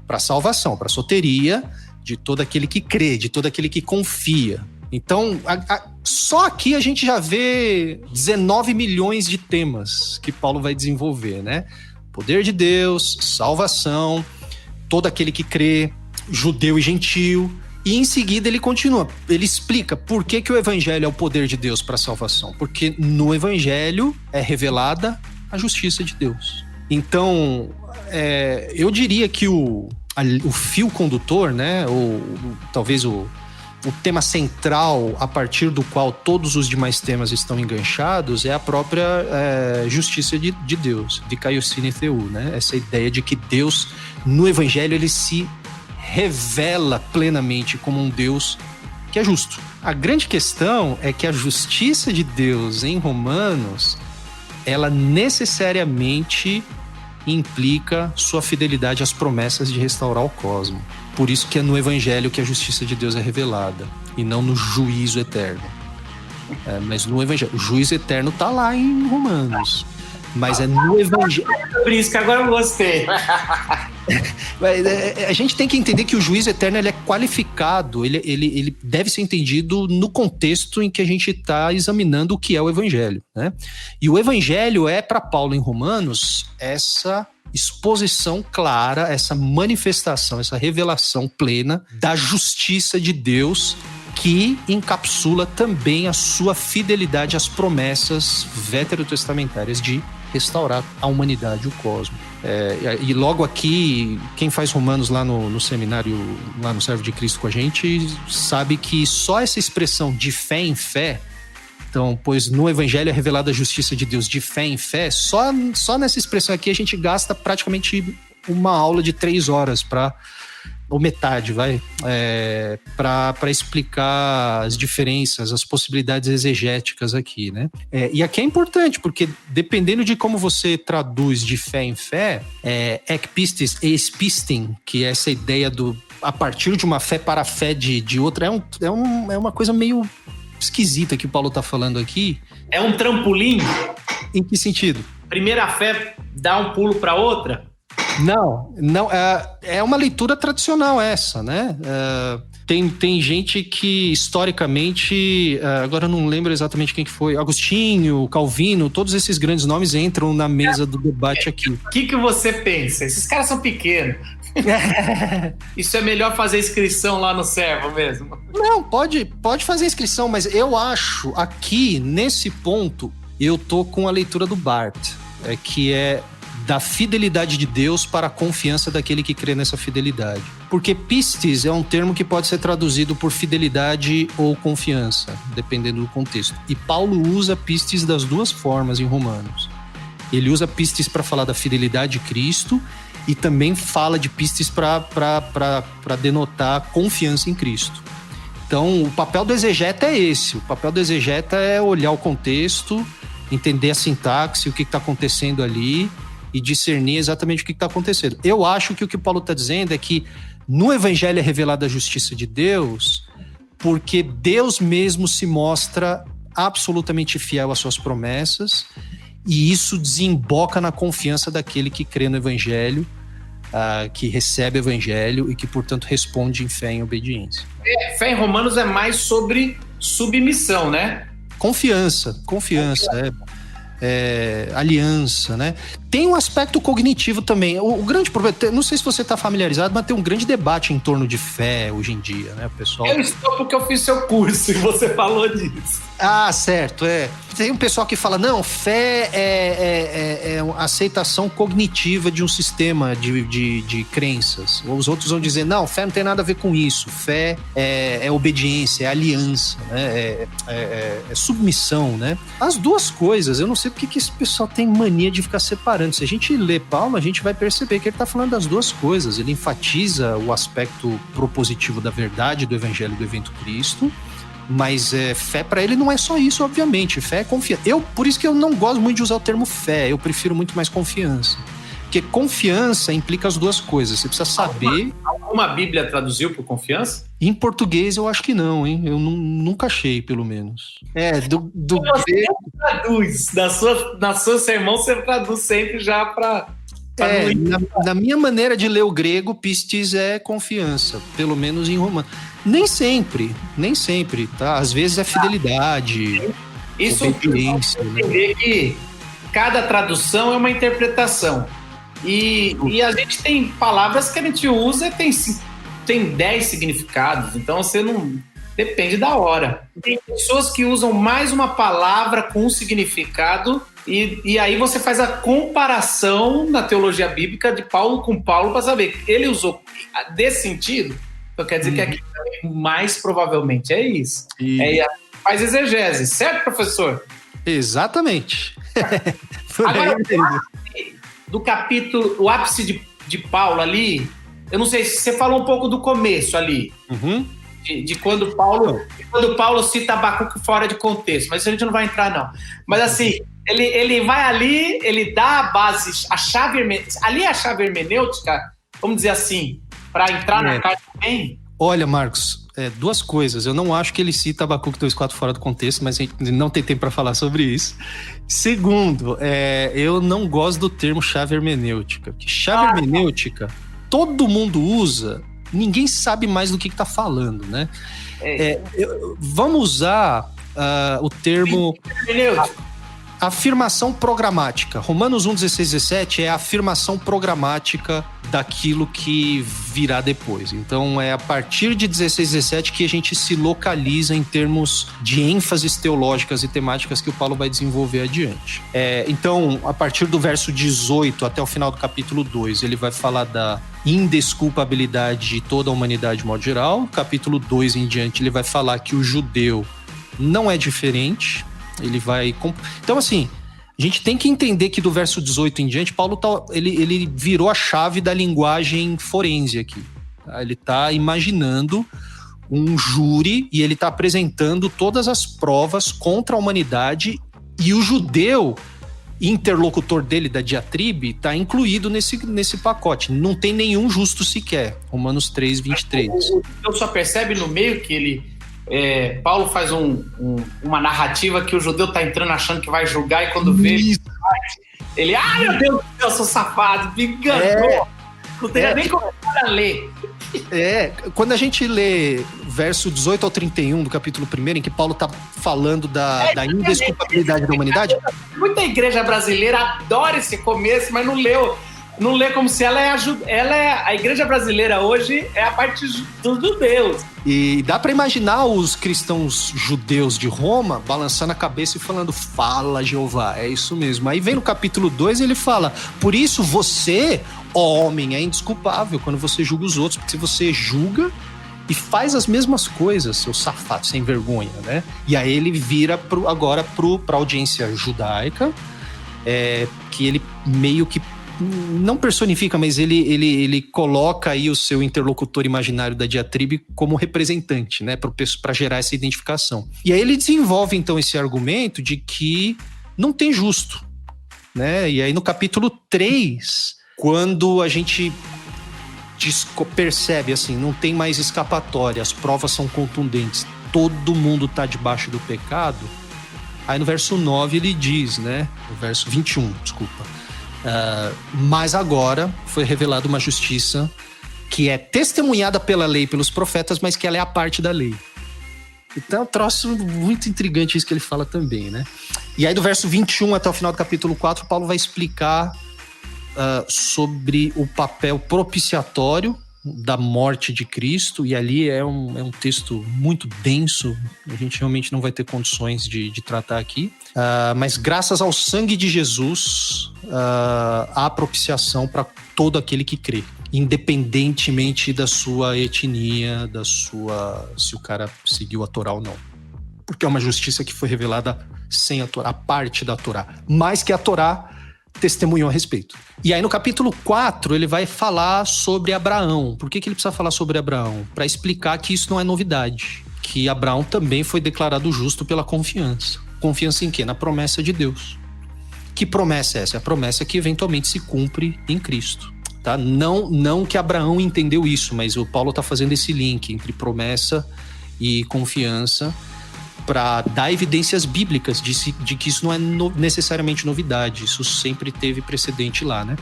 Para salvação, para soteria de todo aquele que crê, de todo aquele que confia. Então, só aqui a gente já vê 19 milhões de temas que Paulo vai desenvolver, né? Poder de Deus, salvação, todo aquele que crê, judeu e gentil. E em seguida ele continua, ele explica por que o evangelho é o poder de Deus para a salvação. Porque no evangelho é revelada a justiça de Deus. Então, eu diria que o fio condutor, né, ou talvez o tema central a partir do qual todos os demais temas estão enganchados é a própria justiça de Deus, de Kaiosine Theou, né? Essa ideia de que Deus, no evangelho, ele se revela plenamente como um Deus que é justo. A grande questão é que a justiça de Deus em Romanos, ela necessariamente implica sua fidelidade às promessas de restaurar o cosmo. Por isso que é no Evangelho que a justiça de Deus é revelada, e não no juízo eterno. Mas no Evangelho, o juízo eterno está lá em Romanos. Mas é no Evangelho.
Por isso que agora eu gostei.
A gente tem que entender que o juízo eterno ele é qualificado, ele deve ser entendido no contexto em que a gente está examinando o que é o Evangelho, né? E o Evangelho é, para Paulo em Romanos, essa exposição clara, essa manifestação, essa revelação plena da justiça de Deus, que encapsula também a sua fidelidade às promessas veterotestamentárias de restaurar a humanidade, o cosmos. E logo aqui, quem faz Romanos lá no seminário, lá no Servo de Cristo com a gente, sabe que só essa expressão de fé em fé, então, pois no Evangelho é revelada a justiça de Deus de fé em fé, só nessa expressão aqui a gente gasta praticamente uma aula de 3 horas para ou metade, para explicar as diferenças, as possibilidades exegéticas aqui, né? E aqui é importante, porque dependendo de como você traduz de fé em fé, ek pistis e pistin, que é essa ideia a partir de uma fé para a fé de outra, é uma coisa meio esquisita que o Paulo tá falando aqui.
É um trampolim?
Em que sentido?
Primeira fé dá um pulo para outra?
Não, é uma leitura tradicional essa, né? Tem gente que historicamente, agora eu não lembro exatamente quem que foi, Agostinho, Calvino, todos esses grandes nomes entram na mesa do debate aqui.
O que você pensa? Esses caras são pequenos. Isso é melhor fazer inscrição lá no Servo mesmo?
Não, pode fazer inscrição, mas eu acho aqui, nesse ponto, eu tô com a leitura do Barth, que é da fidelidade de Deus para a confiança daquele que crê nessa fidelidade. Porque pistis é um termo que pode ser traduzido por fidelidade ou confiança, dependendo do contexto. E Paulo usa pistis das duas formas em Romanos. Ele usa pistis para falar da fidelidade de Cristo e também fala de pistis para denotar confiança em Cristo. Então, o papel do exegeta é esse. O papel do exegeta é olhar o contexto, entender a sintaxe, o que está acontecendo ali e discernir exatamente o que está acontecendo. Eu acho que o que Paulo está dizendo é que no Evangelho é revelada a justiça de Deus, porque Deus mesmo se mostra absolutamente fiel às suas promessas, e isso desemboca na confiança daquele que crê no Evangelho, que recebe o Evangelho e que, portanto, responde em fé e em obediência.
Fé em Romanos é mais sobre submissão, né?
Confiança, aliança, né? Tem um aspecto cognitivo também. O grande problema, não sei se você está familiarizado, mas tem um grande debate em torno de fé hoje em dia, né, pessoal?
Eu estou porque eu fiz seu curso e você falou disso.
Certo, Tem um pessoal que fala, não, fé é uma aceitação cognitiva de um sistema de crenças. Os outros vão dizer, não, fé não tem nada a ver com isso. Fé é obediência, é aliança, né? É submissão, né? As duas coisas, eu não sei porque que esse pessoal tem mania de ficar separando. Se a gente lê Paulo, a gente vai perceber que ele está falando das duas coisas. Ele enfatiza o aspecto propositivo da verdade do Evangelho do evento Cristo, mas fé para ele não é só isso, obviamente. Fé é confiança. Por isso que eu não gosto muito de usar o termo fé, eu prefiro muito mais confiança. Porque confiança implica as duas coisas. Você precisa saber...
Alguma Bíblia traduziu por confiança?
Em português eu acho que não, hein? Eu nunca achei, pelo menos.
Você traduz. Na sua sermão você traduz sempre já para...
Na minha maneira de ler o grego, pistis é confiança, pelo menos em romano. Nem sempre, tá? Às vezes é fidelidade,
isso
obediência.
Entender que cada tradução é uma interpretação. E a gente tem palavras que a gente usa e tem 10 significados, então você não... Depende da hora. Tem pessoas que usam mais uma palavra com um significado e aí você faz a comparação na teologia bíblica de Paulo com Paulo para saber que ele usou desse sentido. Então quer dizer que aqui mais provavelmente é isso. Faz exegese, certo, professor?
Exatamente.
Agora, do capítulo, o ápice de Paulo ali, eu não sei se você falou um pouco do começo ali. De quando Paulo cita Abacuque fora de contexto, mas isso a gente não vai entrar, não. Mas assim, ele vai ali, ele dá a base, a chave hermenêutica, vamos dizer assim, para entrar na carta também.
Olha, Marcos, duas coisas. Eu não acho que ele cita Abacuque 2,4 fora do contexto, mas a gente não tem tempo para falar sobre isso. Segundo, eu não gosto do termo chave hermenêutica, porque chave hermenêutica todo mundo usa. Ninguém sabe mais do que está falando, né? Vamos usar o termo afirmação programática. Romanos 1, 16, 17 é a afirmação programática daquilo que virá depois. Então, é a partir de 16, 17 que a gente se localiza em termos de ênfases teológicas e temáticas que o Paulo vai desenvolver adiante. Então, a partir do verso 18 até o final do capítulo 2, ele vai falar da indesculpabilidade de toda a humanidade de modo geral. Capítulo 2 em diante, ele vai falar que o judeu não é diferente. Ele vai... Então, assim, a gente tem que entender que do verso 18 em diante, Paulo ele virou a chave da linguagem forense aqui. Ele está imaginando um júri e ele está apresentando todas as provas contra a humanidade, e o judeu interlocutor dele, da diatribe, está incluído nesse pacote. Não tem nenhum justo sequer. Romanos 3, 23.
Eu só percebe no meio que ele... Paulo faz uma narrativa que o judeu está entrando achando que vai julgar, e quando vê ele, meu Deus do céu, eu sou safado, me enganou. Não teria nem começado a ler.
Quando a gente lê verso 18 ao 31 do capítulo 1, em que Paulo está falando da indesculpabilidade da humanidade.
Muita igreja brasileira adora esse começo, mas não lê como se ela é a igreja brasileira hoje é a parte dos judeus.
E dá para imaginar os cristãos judeus de Roma balançando a cabeça e falando: fala, Jeová, é isso mesmo. Aí vem no capítulo 2 e ele fala: por isso você, ó homem, é indesculpável quando você julga os outros, porque se você julga e faz as mesmas coisas, seu safado, sem vergonha, né? E aí ele vira agora para a audiência judaica, que ele meio que não personifica, mas ele coloca aí o seu interlocutor imaginário da diatribe como representante, né, para gerar essa identificação. E aí ele desenvolve então esse argumento de que não tem justo, né? E aí no capítulo 3, quando a gente percebe assim, não tem mais escapatória, as provas são contundentes, todo mundo está debaixo do pecado. Aí no verso 9 ele diz, né, no verso 21, desculpa, mas agora foi revelada uma justiça que é testemunhada pela lei e pelos profetas, mas que ela é a parte da lei. Então é um troço muito intrigante isso que ele fala também, né? E aí do verso 21 até o final do capítulo 4, Paulo vai explicar sobre o papel propiciatório da morte de Cristo, e ali é um texto muito denso, a gente realmente não vai ter condições de tratar aqui, mas graças ao sangue de Jesus há propiciação para todo aquele que crê, independentemente da sua etnia, se o cara seguiu a Torá ou não, porque é uma justiça que foi revelada sem a Torá, a parte da Torá, mais que a Torá testemunhou a respeito. E aí no capítulo 4 ele vai falar sobre Abraão. Por que ele precisa falar sobre Abraão? Para explicar que isso não é novidade, que Abraão também foi declarado justo pela confiança. Confiança em quê? Na promessa de Deus. Que promessa é essa? É a promessa que eventualmente se cumpre em Cristo. Tá? Não que Abraão entendeu isso, mas o Paulo está fazendo esse link entre promessa e confiança para dar evidências bíblicas de que isso não é necessariamente novidade, isso sempre teve precedente lá, né?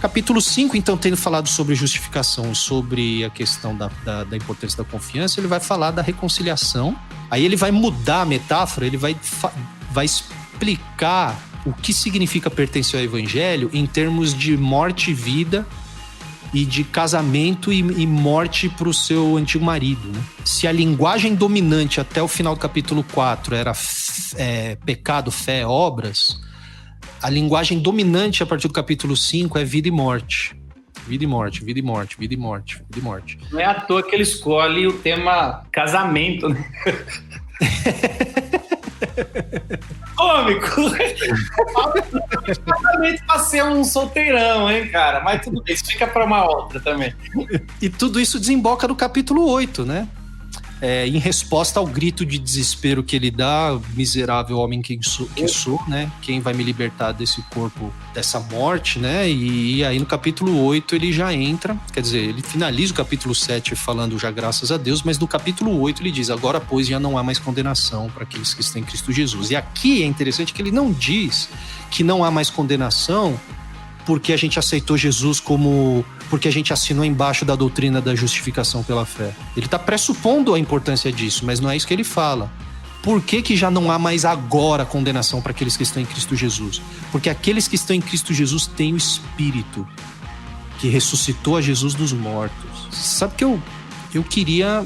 Capítulo 5, então, tendo falado sobre justificação, sobre a questão da importância da confiança, ele vai falar da reconciliação. Aí ele vai mudar a metáfora, ele vai explicar o que significa pertencer ao evangelho em termos de morte e vida, e de casamento e morte para o seu antigo marido, né? Se a linguagem dominante até o final do capítulo 4 era pecado, fé, obras, a linguagem dominante a partir do capítulo 5 é vida e morte. Vida e morte, vida e morte, vida e morte, vida e morte.
Não é à toa que ele escolhe o tema casamento, né? Cômico. Exatamente pra ser um solteirão, hein, cara? Mas tudo bem, isso fica pra uma outra também.
E tudo isso desemboca no capítulo 8, né? Em resposta ao grito de desespero que ele dá: miserável homem que sou, né? Quem vai me libertar desse corpo, dessa morte, né? E aí no capítulo 8 ele já entra, quer dizer, ele finaliza o capítulo 7 falando já graças a Deus, mas no capítulo 8 ele diz: agora, pois, já não há mais condenação para aqueles que estão em Cristo Jesus. E aqui é interessante que ele não diz que não há mais condenação porque a gente aceitou Jesus porque a gente assinou embaixo da doutrina da justificação pela fé. Ele está pressupondo a importância disso, mas não é isso que ele fala. Por que já não há mais agora condenação para aqueles que estão em Cristo Jesus? Porque aqueles que estão em Cristo Jesus têm o Espírito que ressuscitou a Jesus dos mortos. Sabe que eu queria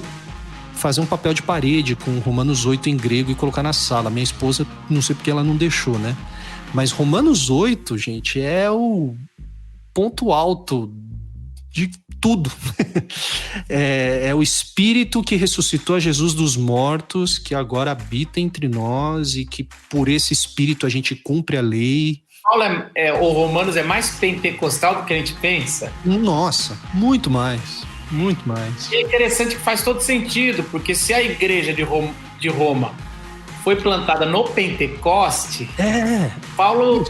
fazer um papel de parede com Romanos 8 em grego e colocar na sala. Minha esposa, não sei porque ela não deixou, né? Mas Romanos 8, gente, é o ponto alto de tudo. É o Espírito que ressuscitou a Jesus dos mortos, que agora habita entre nós e que por esse Espírito a gente cumpre a lei.
Paulo o Romanos é mais pentecostal do que a gente pensa?
Nossa, muito mais. Muito mais.
E é interessante que faz todo sentido, porque se a igreja de Roma foi plantada no Pentecoste, Paulo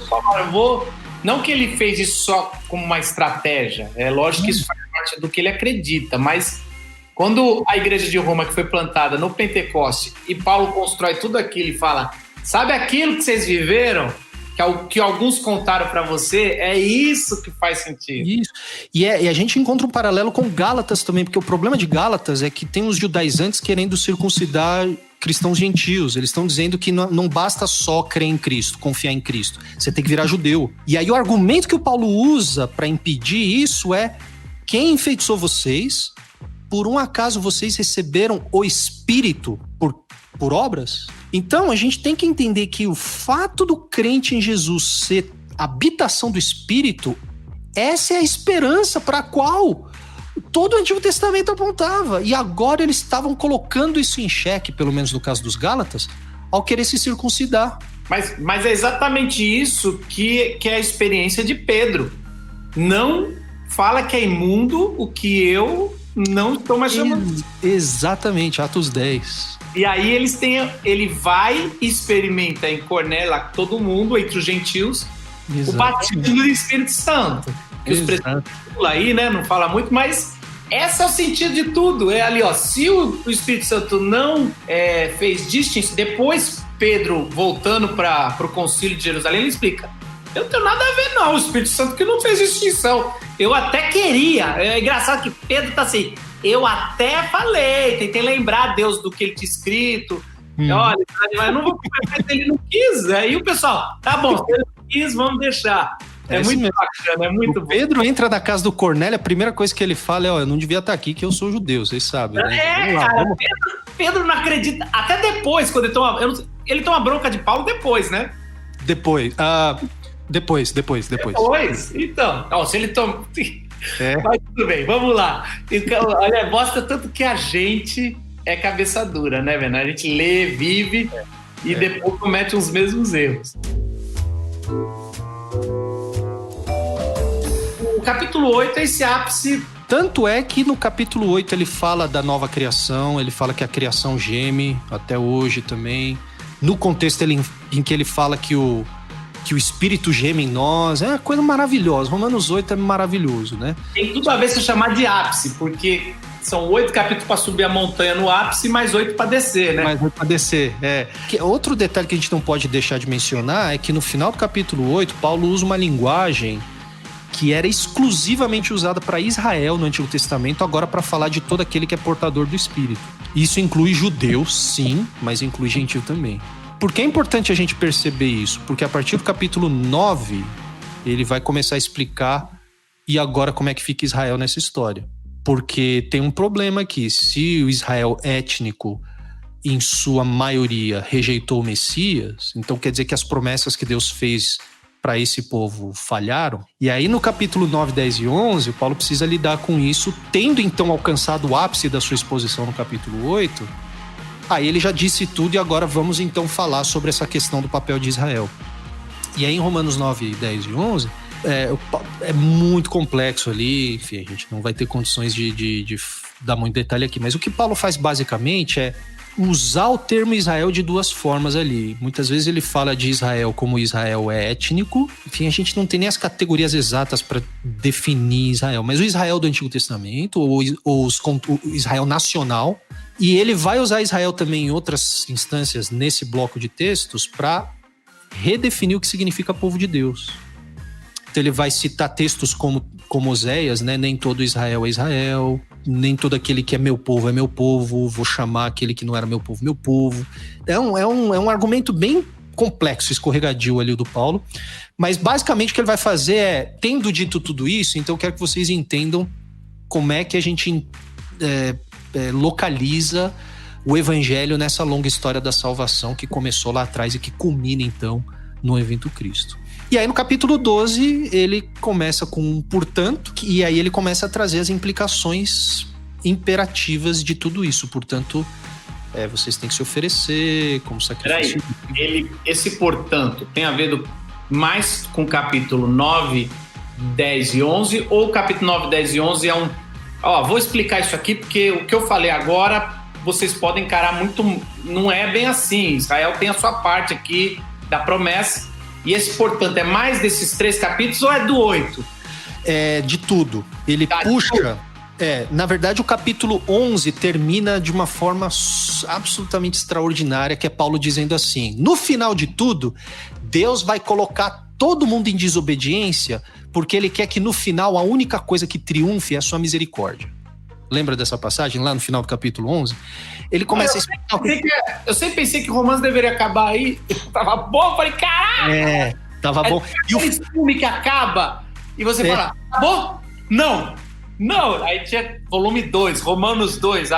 não que ele fez isso só como uma estratégia, é lógico que isso faz parte do que ele acredita, mas quando a igreja de Roma que foi plantada no Pentecoste e Paulo constrói tudo aquilo e fala, sabe aquilo que vocês viveram? Que alguns contaram para você, é isso que faz sentido.
Isso. E a gente encontra um paralelo com Gálatas também, porque o problema de Gálatas é que tem os judaizantes querendo circuncidar cristãos gentios. Eles estão dizendo que não basta só crer em Cristo, confiar em Cristo. Você tem que virar judeu. E aí o argumento que o Paulo usa para impedir isso é: quem enfeitiçou vocês? Por um acaso vocês receberam o Espírito por obras? Então, a gente tem que entender que o fato do crente em Jesus ser habitação do Espírito, essa é a esperança para a qual todo o Antigo Testamento apontava. E agora eles estavam colocando isso em xeque, pelo menos no caso dos Gálatas, ao querer se circuncidar.
Mas é exatamente isso que é a experiência de Pedro. Não fala que é imundo o que eu não estou mais chamando.
Exatamente, Atos 10.
E aí ele vai e experimenta em Cornélio, todo mundo, entre os gentios, o batismo do Espírito Santo. Que os presbíteros aí, né, não fala muito, mas esse é o sentido de tudo. É ali, ó, se o Espírito Santo não fez distinção, depois Pedro, voltando para o concílio de Jerusalém, ele explica: eu não tenho nada a ver não, o Espírito Santo que não fez distinção. Eu até queria, é engraçado que Pedro tá assim, eu até falei, tentei lembrar Deus do que ele tinha escrito. Olha, mas eu não vou comer, ele não quis. Aí o pessoal, tá bom, se ele não quis, vamos deixar. É muito bacana, é muito bom.
Pedro entra na casa do Cornélio, a primeira coisa que ele fala é: ó, eu não devia estar aqui, que eu sou judeu, vocês sabem. Né?
Pedro não acredita, até depois, quando ele toma bronca de Paulo depois, né?
Depois.
Então, ó, se ele toma... Mas tudo bem, vamos lá. Então, olha, mostra tanto que a gente é cabeça dura, né, velho? A gente lê, vive e depois comete os mesmos erros. O capítulo 8 é esse ápice.
Tanto é que no capítulo 8 ele fala da nova criação, ele fala que a criação geme, até hoje também. No contexto em que ele fala que o Espírito geme em nós, é uma coisa maravilhosa. Romanos 8 é maravilhoso, né?
Tem tudo a ver se chamar de ápice, porque são 8 capítulos para subir a montanha no ápice, mais 8 para descer, né?
Mais 8 para descer, Outro detalhe que a gente não pode deixar de mencionar é que no final do capítulo 8, Paulo usa uma linguagem que era exclusivamente usada para Israel no Antigo Testamento, agora para falar de todo aquele que é portador do Espírito. Isso inclui judeus, sim, mas inclui gentio também. Por que é importante a gente perceber isso? Porque a partir do capítulo 9, ele vai começar a explicar e agora como é que fica Israel nessa história. Porque tem um problema aqui. Se o Israel étnico, em sua maioria, rejeitou o Messias, então quer dizer que as promessas que Deus fez para esse povo falharam. E aí no capítulo 9, 10 e 11, o Paulo precisa lidar com isso, tendo então alcançado o ápice da sua exposição no capítulo 8, aí ele já disse tudo e agora vamos então falar sobre essa questão do papel de Israel. E aí em Romanos 9, 10 e 11, é muito complexo ali, enfim, a gente não vai ter condições de dar muito detalhe aqui, mas o que Paulo faz basicamente é usar o termo Israel de duas formas ali. Muitas vezes ele fala de Israel como Israel étnico, enfim, a gente não tem nem as categorias exatas para definir Israel, mas o Israel do Antigo Testamento, ou o Israel nacional, e ele vai usar Israel também em outras instâncias nesse bloco de textos para redefinir o que significa povo de Deus. Então ele vai citar textos como Oséias, né? Nem todo Israel é Israel, nem todo aquele que é meu povo, vou chamar aquele que não era meu povo. É um argumento bem complexo, escorregadio ali do Paulo, mas basicamente o que ele vai fazer é, tendo dito tudo isso, então eu quero que vocês entendam como é que a gente localiza o evangelho nessa longa história da salvação que começou lá atrás e que culmina então no evento Cristo. E aí no capítulo 12 ele começa com um portanto, e aí ele começa a trazer as implicações imperativas de tudo isso. Portanto, vocês têm que se oferecer como sacrifício.
Peraí, esse portanto tem a ver mais com o capítulo 9, 10 e 11, ou o capítulo 9, 10 e 11 é Vou explicar isso aqui, porque o que eu falei agora, vocês podem encarar muito... Não é bem assim. Israel tem a sua parte aqui da promessa. E esse, portanto, é mais desses 3 capítulos ou é do 8?
É de tudo. Ele puxa... na verdade, o capítulo 11 termina de uma forma absolutamente extraordinária, que é Paulo dizendo assim: no final de tudo, Deus vai colocar todo mundo em desobediência, porque ele quer que no final a única coisa que triunfe é a sua misericórdia. Lembra dessa passagem lá no final do capítulo 11? Ele começa a explicar...
Eu sempre pensei que Romanos deveria acabar aí. Tava bom, eu falei, caralho!
Tava bom.
E o filme que acaba e você fala, acabou? Não, aí tinha volume 2, Romanos 2.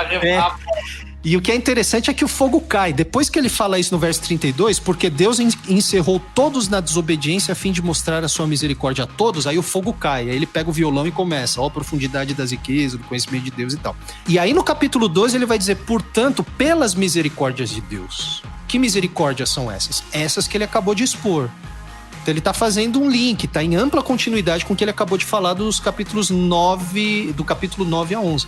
E o que é interessante é que o fogo cai. Depois que ele fala isso no verso 32, porque Deus encerrou todos na desobediência a fim de mostrar a sua misericórdia a todos, aí o fogo cai. Aí ele pega o violão e começa, a profundidade das riquezas, do conhecimento de Deus e tal. E aí no capítulo 12 ele vai dizer, portanto, pelas misericórdias de Deus. Que misericórdias são essas? Essas que ele acabou de expor. Então ele está fazendo um link, está em ampla continuidade com o que ele acabou de falar do capítulo 9 a 11.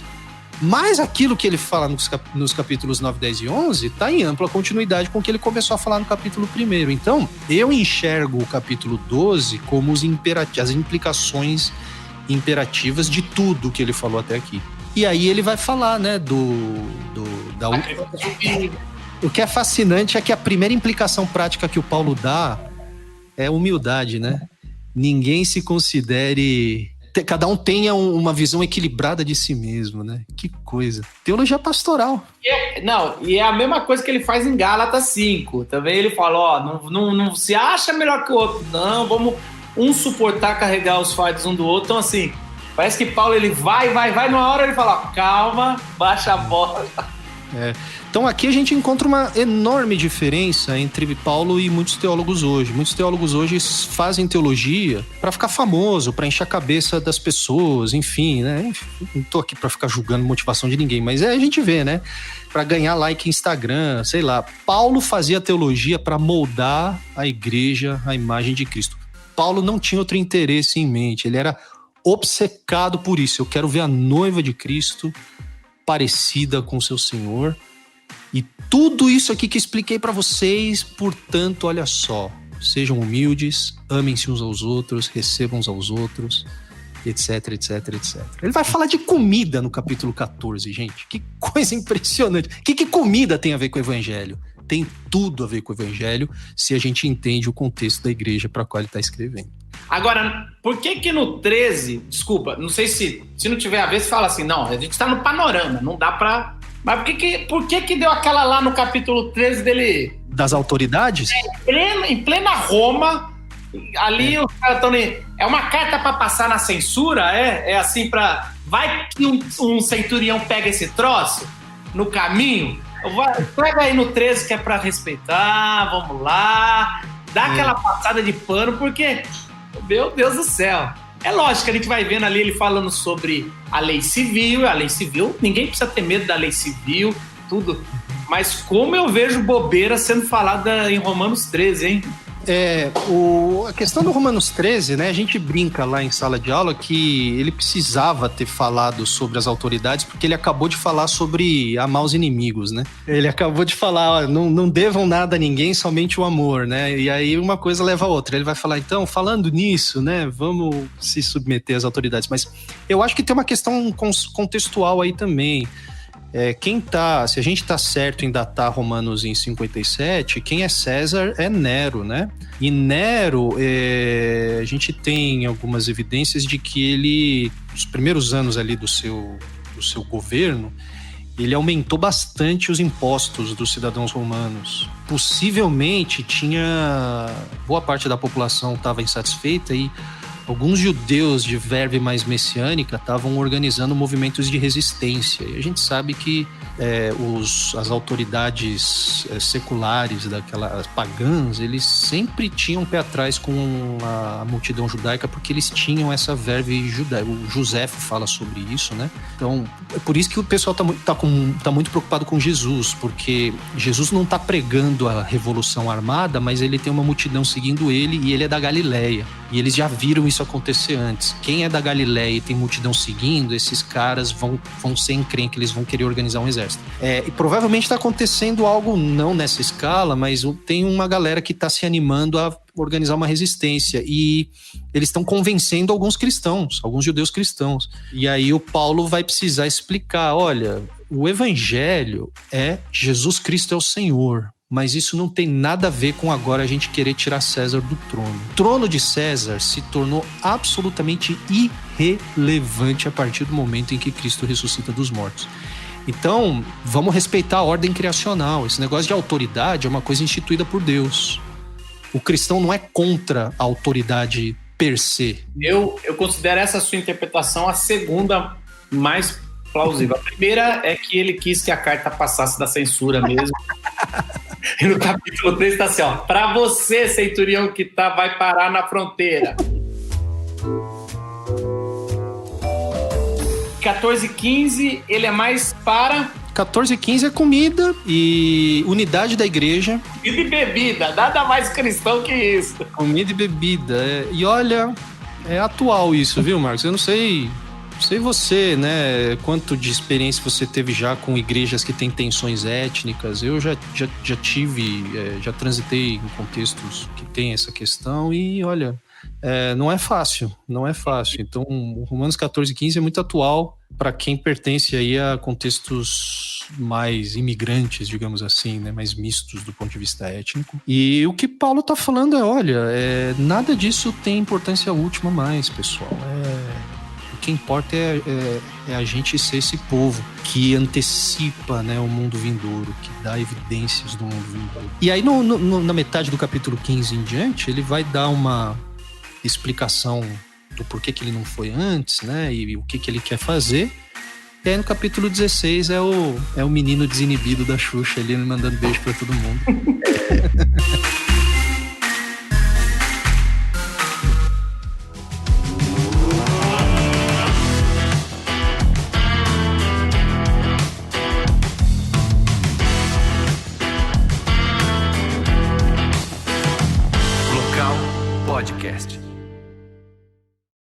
Mas aquilo que ele fala nos capítulos 9, 10 e 11 está em ampla continuidade com o que ele começou a falar no capítulo 1. Então, eu enxergo o capítulo 12 como as implicações imperativas de tudo que ele falou até aqui. E aí ele vai falar, né, O que é fascinante é que a primeira implicação prática que o Paulo dá é humildade, né? Ninguém se considere... Cada um tenha uma visão equilibrada de si mesmo, né? Que coisa. Teologia pastoral.
E é a mesma coisa que ele faz em Gálatas 5. Também ele fala, não se acha melhor que o outro. Não, vamos suportar carregar os fardos um do outro. Então, assim, parece que Paulo, ele vai. Numa hora ele fala, calma, baixa a bola.
Então aqui a gente encontra uma enorme diferença entre Paulo e muitos teólogos hoje. Muitos teólogos hoje fazem teologia para ficar famoso, para encher a cabeça das pessoas, enfim, né? Não tô aqui para ficar julgando motivação de ninguém, mas a gente vê, né? Para ganhar like em Instagram, sei lá. Paulo fazia teologia para moldar a igreja à imagem de Cristo. Paulo não tinha outro interesse em mente, ele era obcecado por isso. Eu quero ver a noiva de Cristo parecida com o seu Senhor. E tudo isso aqui que expliquei para vocês, portanto, olha só, sejam humildes, amem-se uns aos outros, recebam uns aos outros, etc, etc, etc. Ele vai falar de comida no capítulo 14, gente. Que coisa impressionante. O que comida tem a ver com o evangelho? Tem tudo a ver com o evangelho, se a gente entende o contexto da igreja para a qual ele está escrevendo.
Agora, por que no 13, desculpa, não sei se não tiver a ver, você fala assim, não, a gente está no panorama, não dá para... Mas por que deu aquela lá no capítulo 13 dele...
Das autoridades?
Em plena Roma, ali os caras estão... É uma carta para passar na censura, é assim para... Vai que um centurião pega esse troço no caminho, pega aí no 13 que é para respeitar, vamos lá, dá aquela passada de pano, porque... Meu Deus do céu. É lógico que a gente vai vendo ali ele falando sobre a lei civil, ninguém precisa ter medo da lei civil, tudo. Mas como eu vejo bobeira sendo falada em Romanos 13, hein?
A questão do Romanos 13, né? A gente brinca lá em sala de aula que ele precisava ter falado sobre as autoridades, porque ele acabou de falar sobre amar os inimigos, né? Ele acabou de falar, não devam nada a ninguém, somente o amor, né? E aí uma coisa leva a outra. Ele vai falar, então, falando nisso, né? Vamos se submeter às autoridades. Mas eu acho que tem uma questão contextual aí também. Se a gente tá certo em datar Romanos em 57, quem é César é Nero, né? E Nero, a gente tem algumas evidências de que ele, nos primeiros anos ali do seu governo, ele aumentou bastante os impostos dos cidadãos romanos. Possivelmente boa parte da população estava insatisfeita e alguns judeus de verve mais messiânica estavam organizando movimentos de resistência. E a gente sabe que as autoridades seculares, daquelas pagãs, eles sempre tinham pé atrás com a multidão judaica, porque eles tinham essa verve judaica. O Joséfo fala sobre isso, né? Então, é por isso que o pessoal tá muito preocupado com Jesus, porque Jesus não está pregando a revolução armada, mas ele tem uma multidão seguindo ele e ele é da Galileia. E eles já viram isso acontecer antes. Quem é da Galileia e tem multidão seguindo, esses caras vão ser encrenca, eles vão querer organizar um exército. E provavelmente está acontecendo algo não nessa escala, mas tem uma galera que está se animando a organizar uma resistência. E eles estão convencendo alguns cristãos, alguns judeus cristãos. E aí o Paulo vai precisar explicar, olha, o evangelho é Jesus Cristo é o Senhor. Mas isso não tem nada a ver com agora a gente querer tirar César do trono. O trono de César se tornou absolutamente irrelevante a partir do momento em que Cristo ressuscita dos mortos. Então, vamos respeitar a ordem criacional. Esse negócio de autoridade é uma coisa instituída por Deus. O cristão não é contra a autoridade per se. Eu
considero essa sua interpretação a segunda mais plausível. A primeira é que ele quis que a carta passasse da censura mesmo. E no capítulo 3 está assim, ó. Pra você, centurião que vai parar na fronteira. 14:15, ele é mais para...
14:15 é comida e unidade da igreja.
Comida e bebida, nada mais cristão que isso.
Comida e bebida. E olha, é atual isso, viu, Marcos? Eu não sei você, né, quanto de experiência você teve já com igrejas que têm tensões étnicas. Eu já tive, já transitei em contextos que tem essa questão e, olha, não é fácil. Então, o Romanos 14:15 é muito atual para quem pertence aí a contextos mais imigrantes, digamos assim, né, mais mistos do ponto de vista étnico. E o que Paulo está falando olha, nada disso tem importância última mais, pessoal. O que importa é a gente ser esse povo que antecipa, né, o mundo vindouro, que dá evidências do mundo vindouro. E aí, na metade do capítulo 15 em diante, ele vai dar uma explicação do porquê que ele não foi antes, né, e o que ele quer fazer. E aí, no capítulo 16, é o menino desinibido da Xuxa ali, mandando beijo pra todo mundo.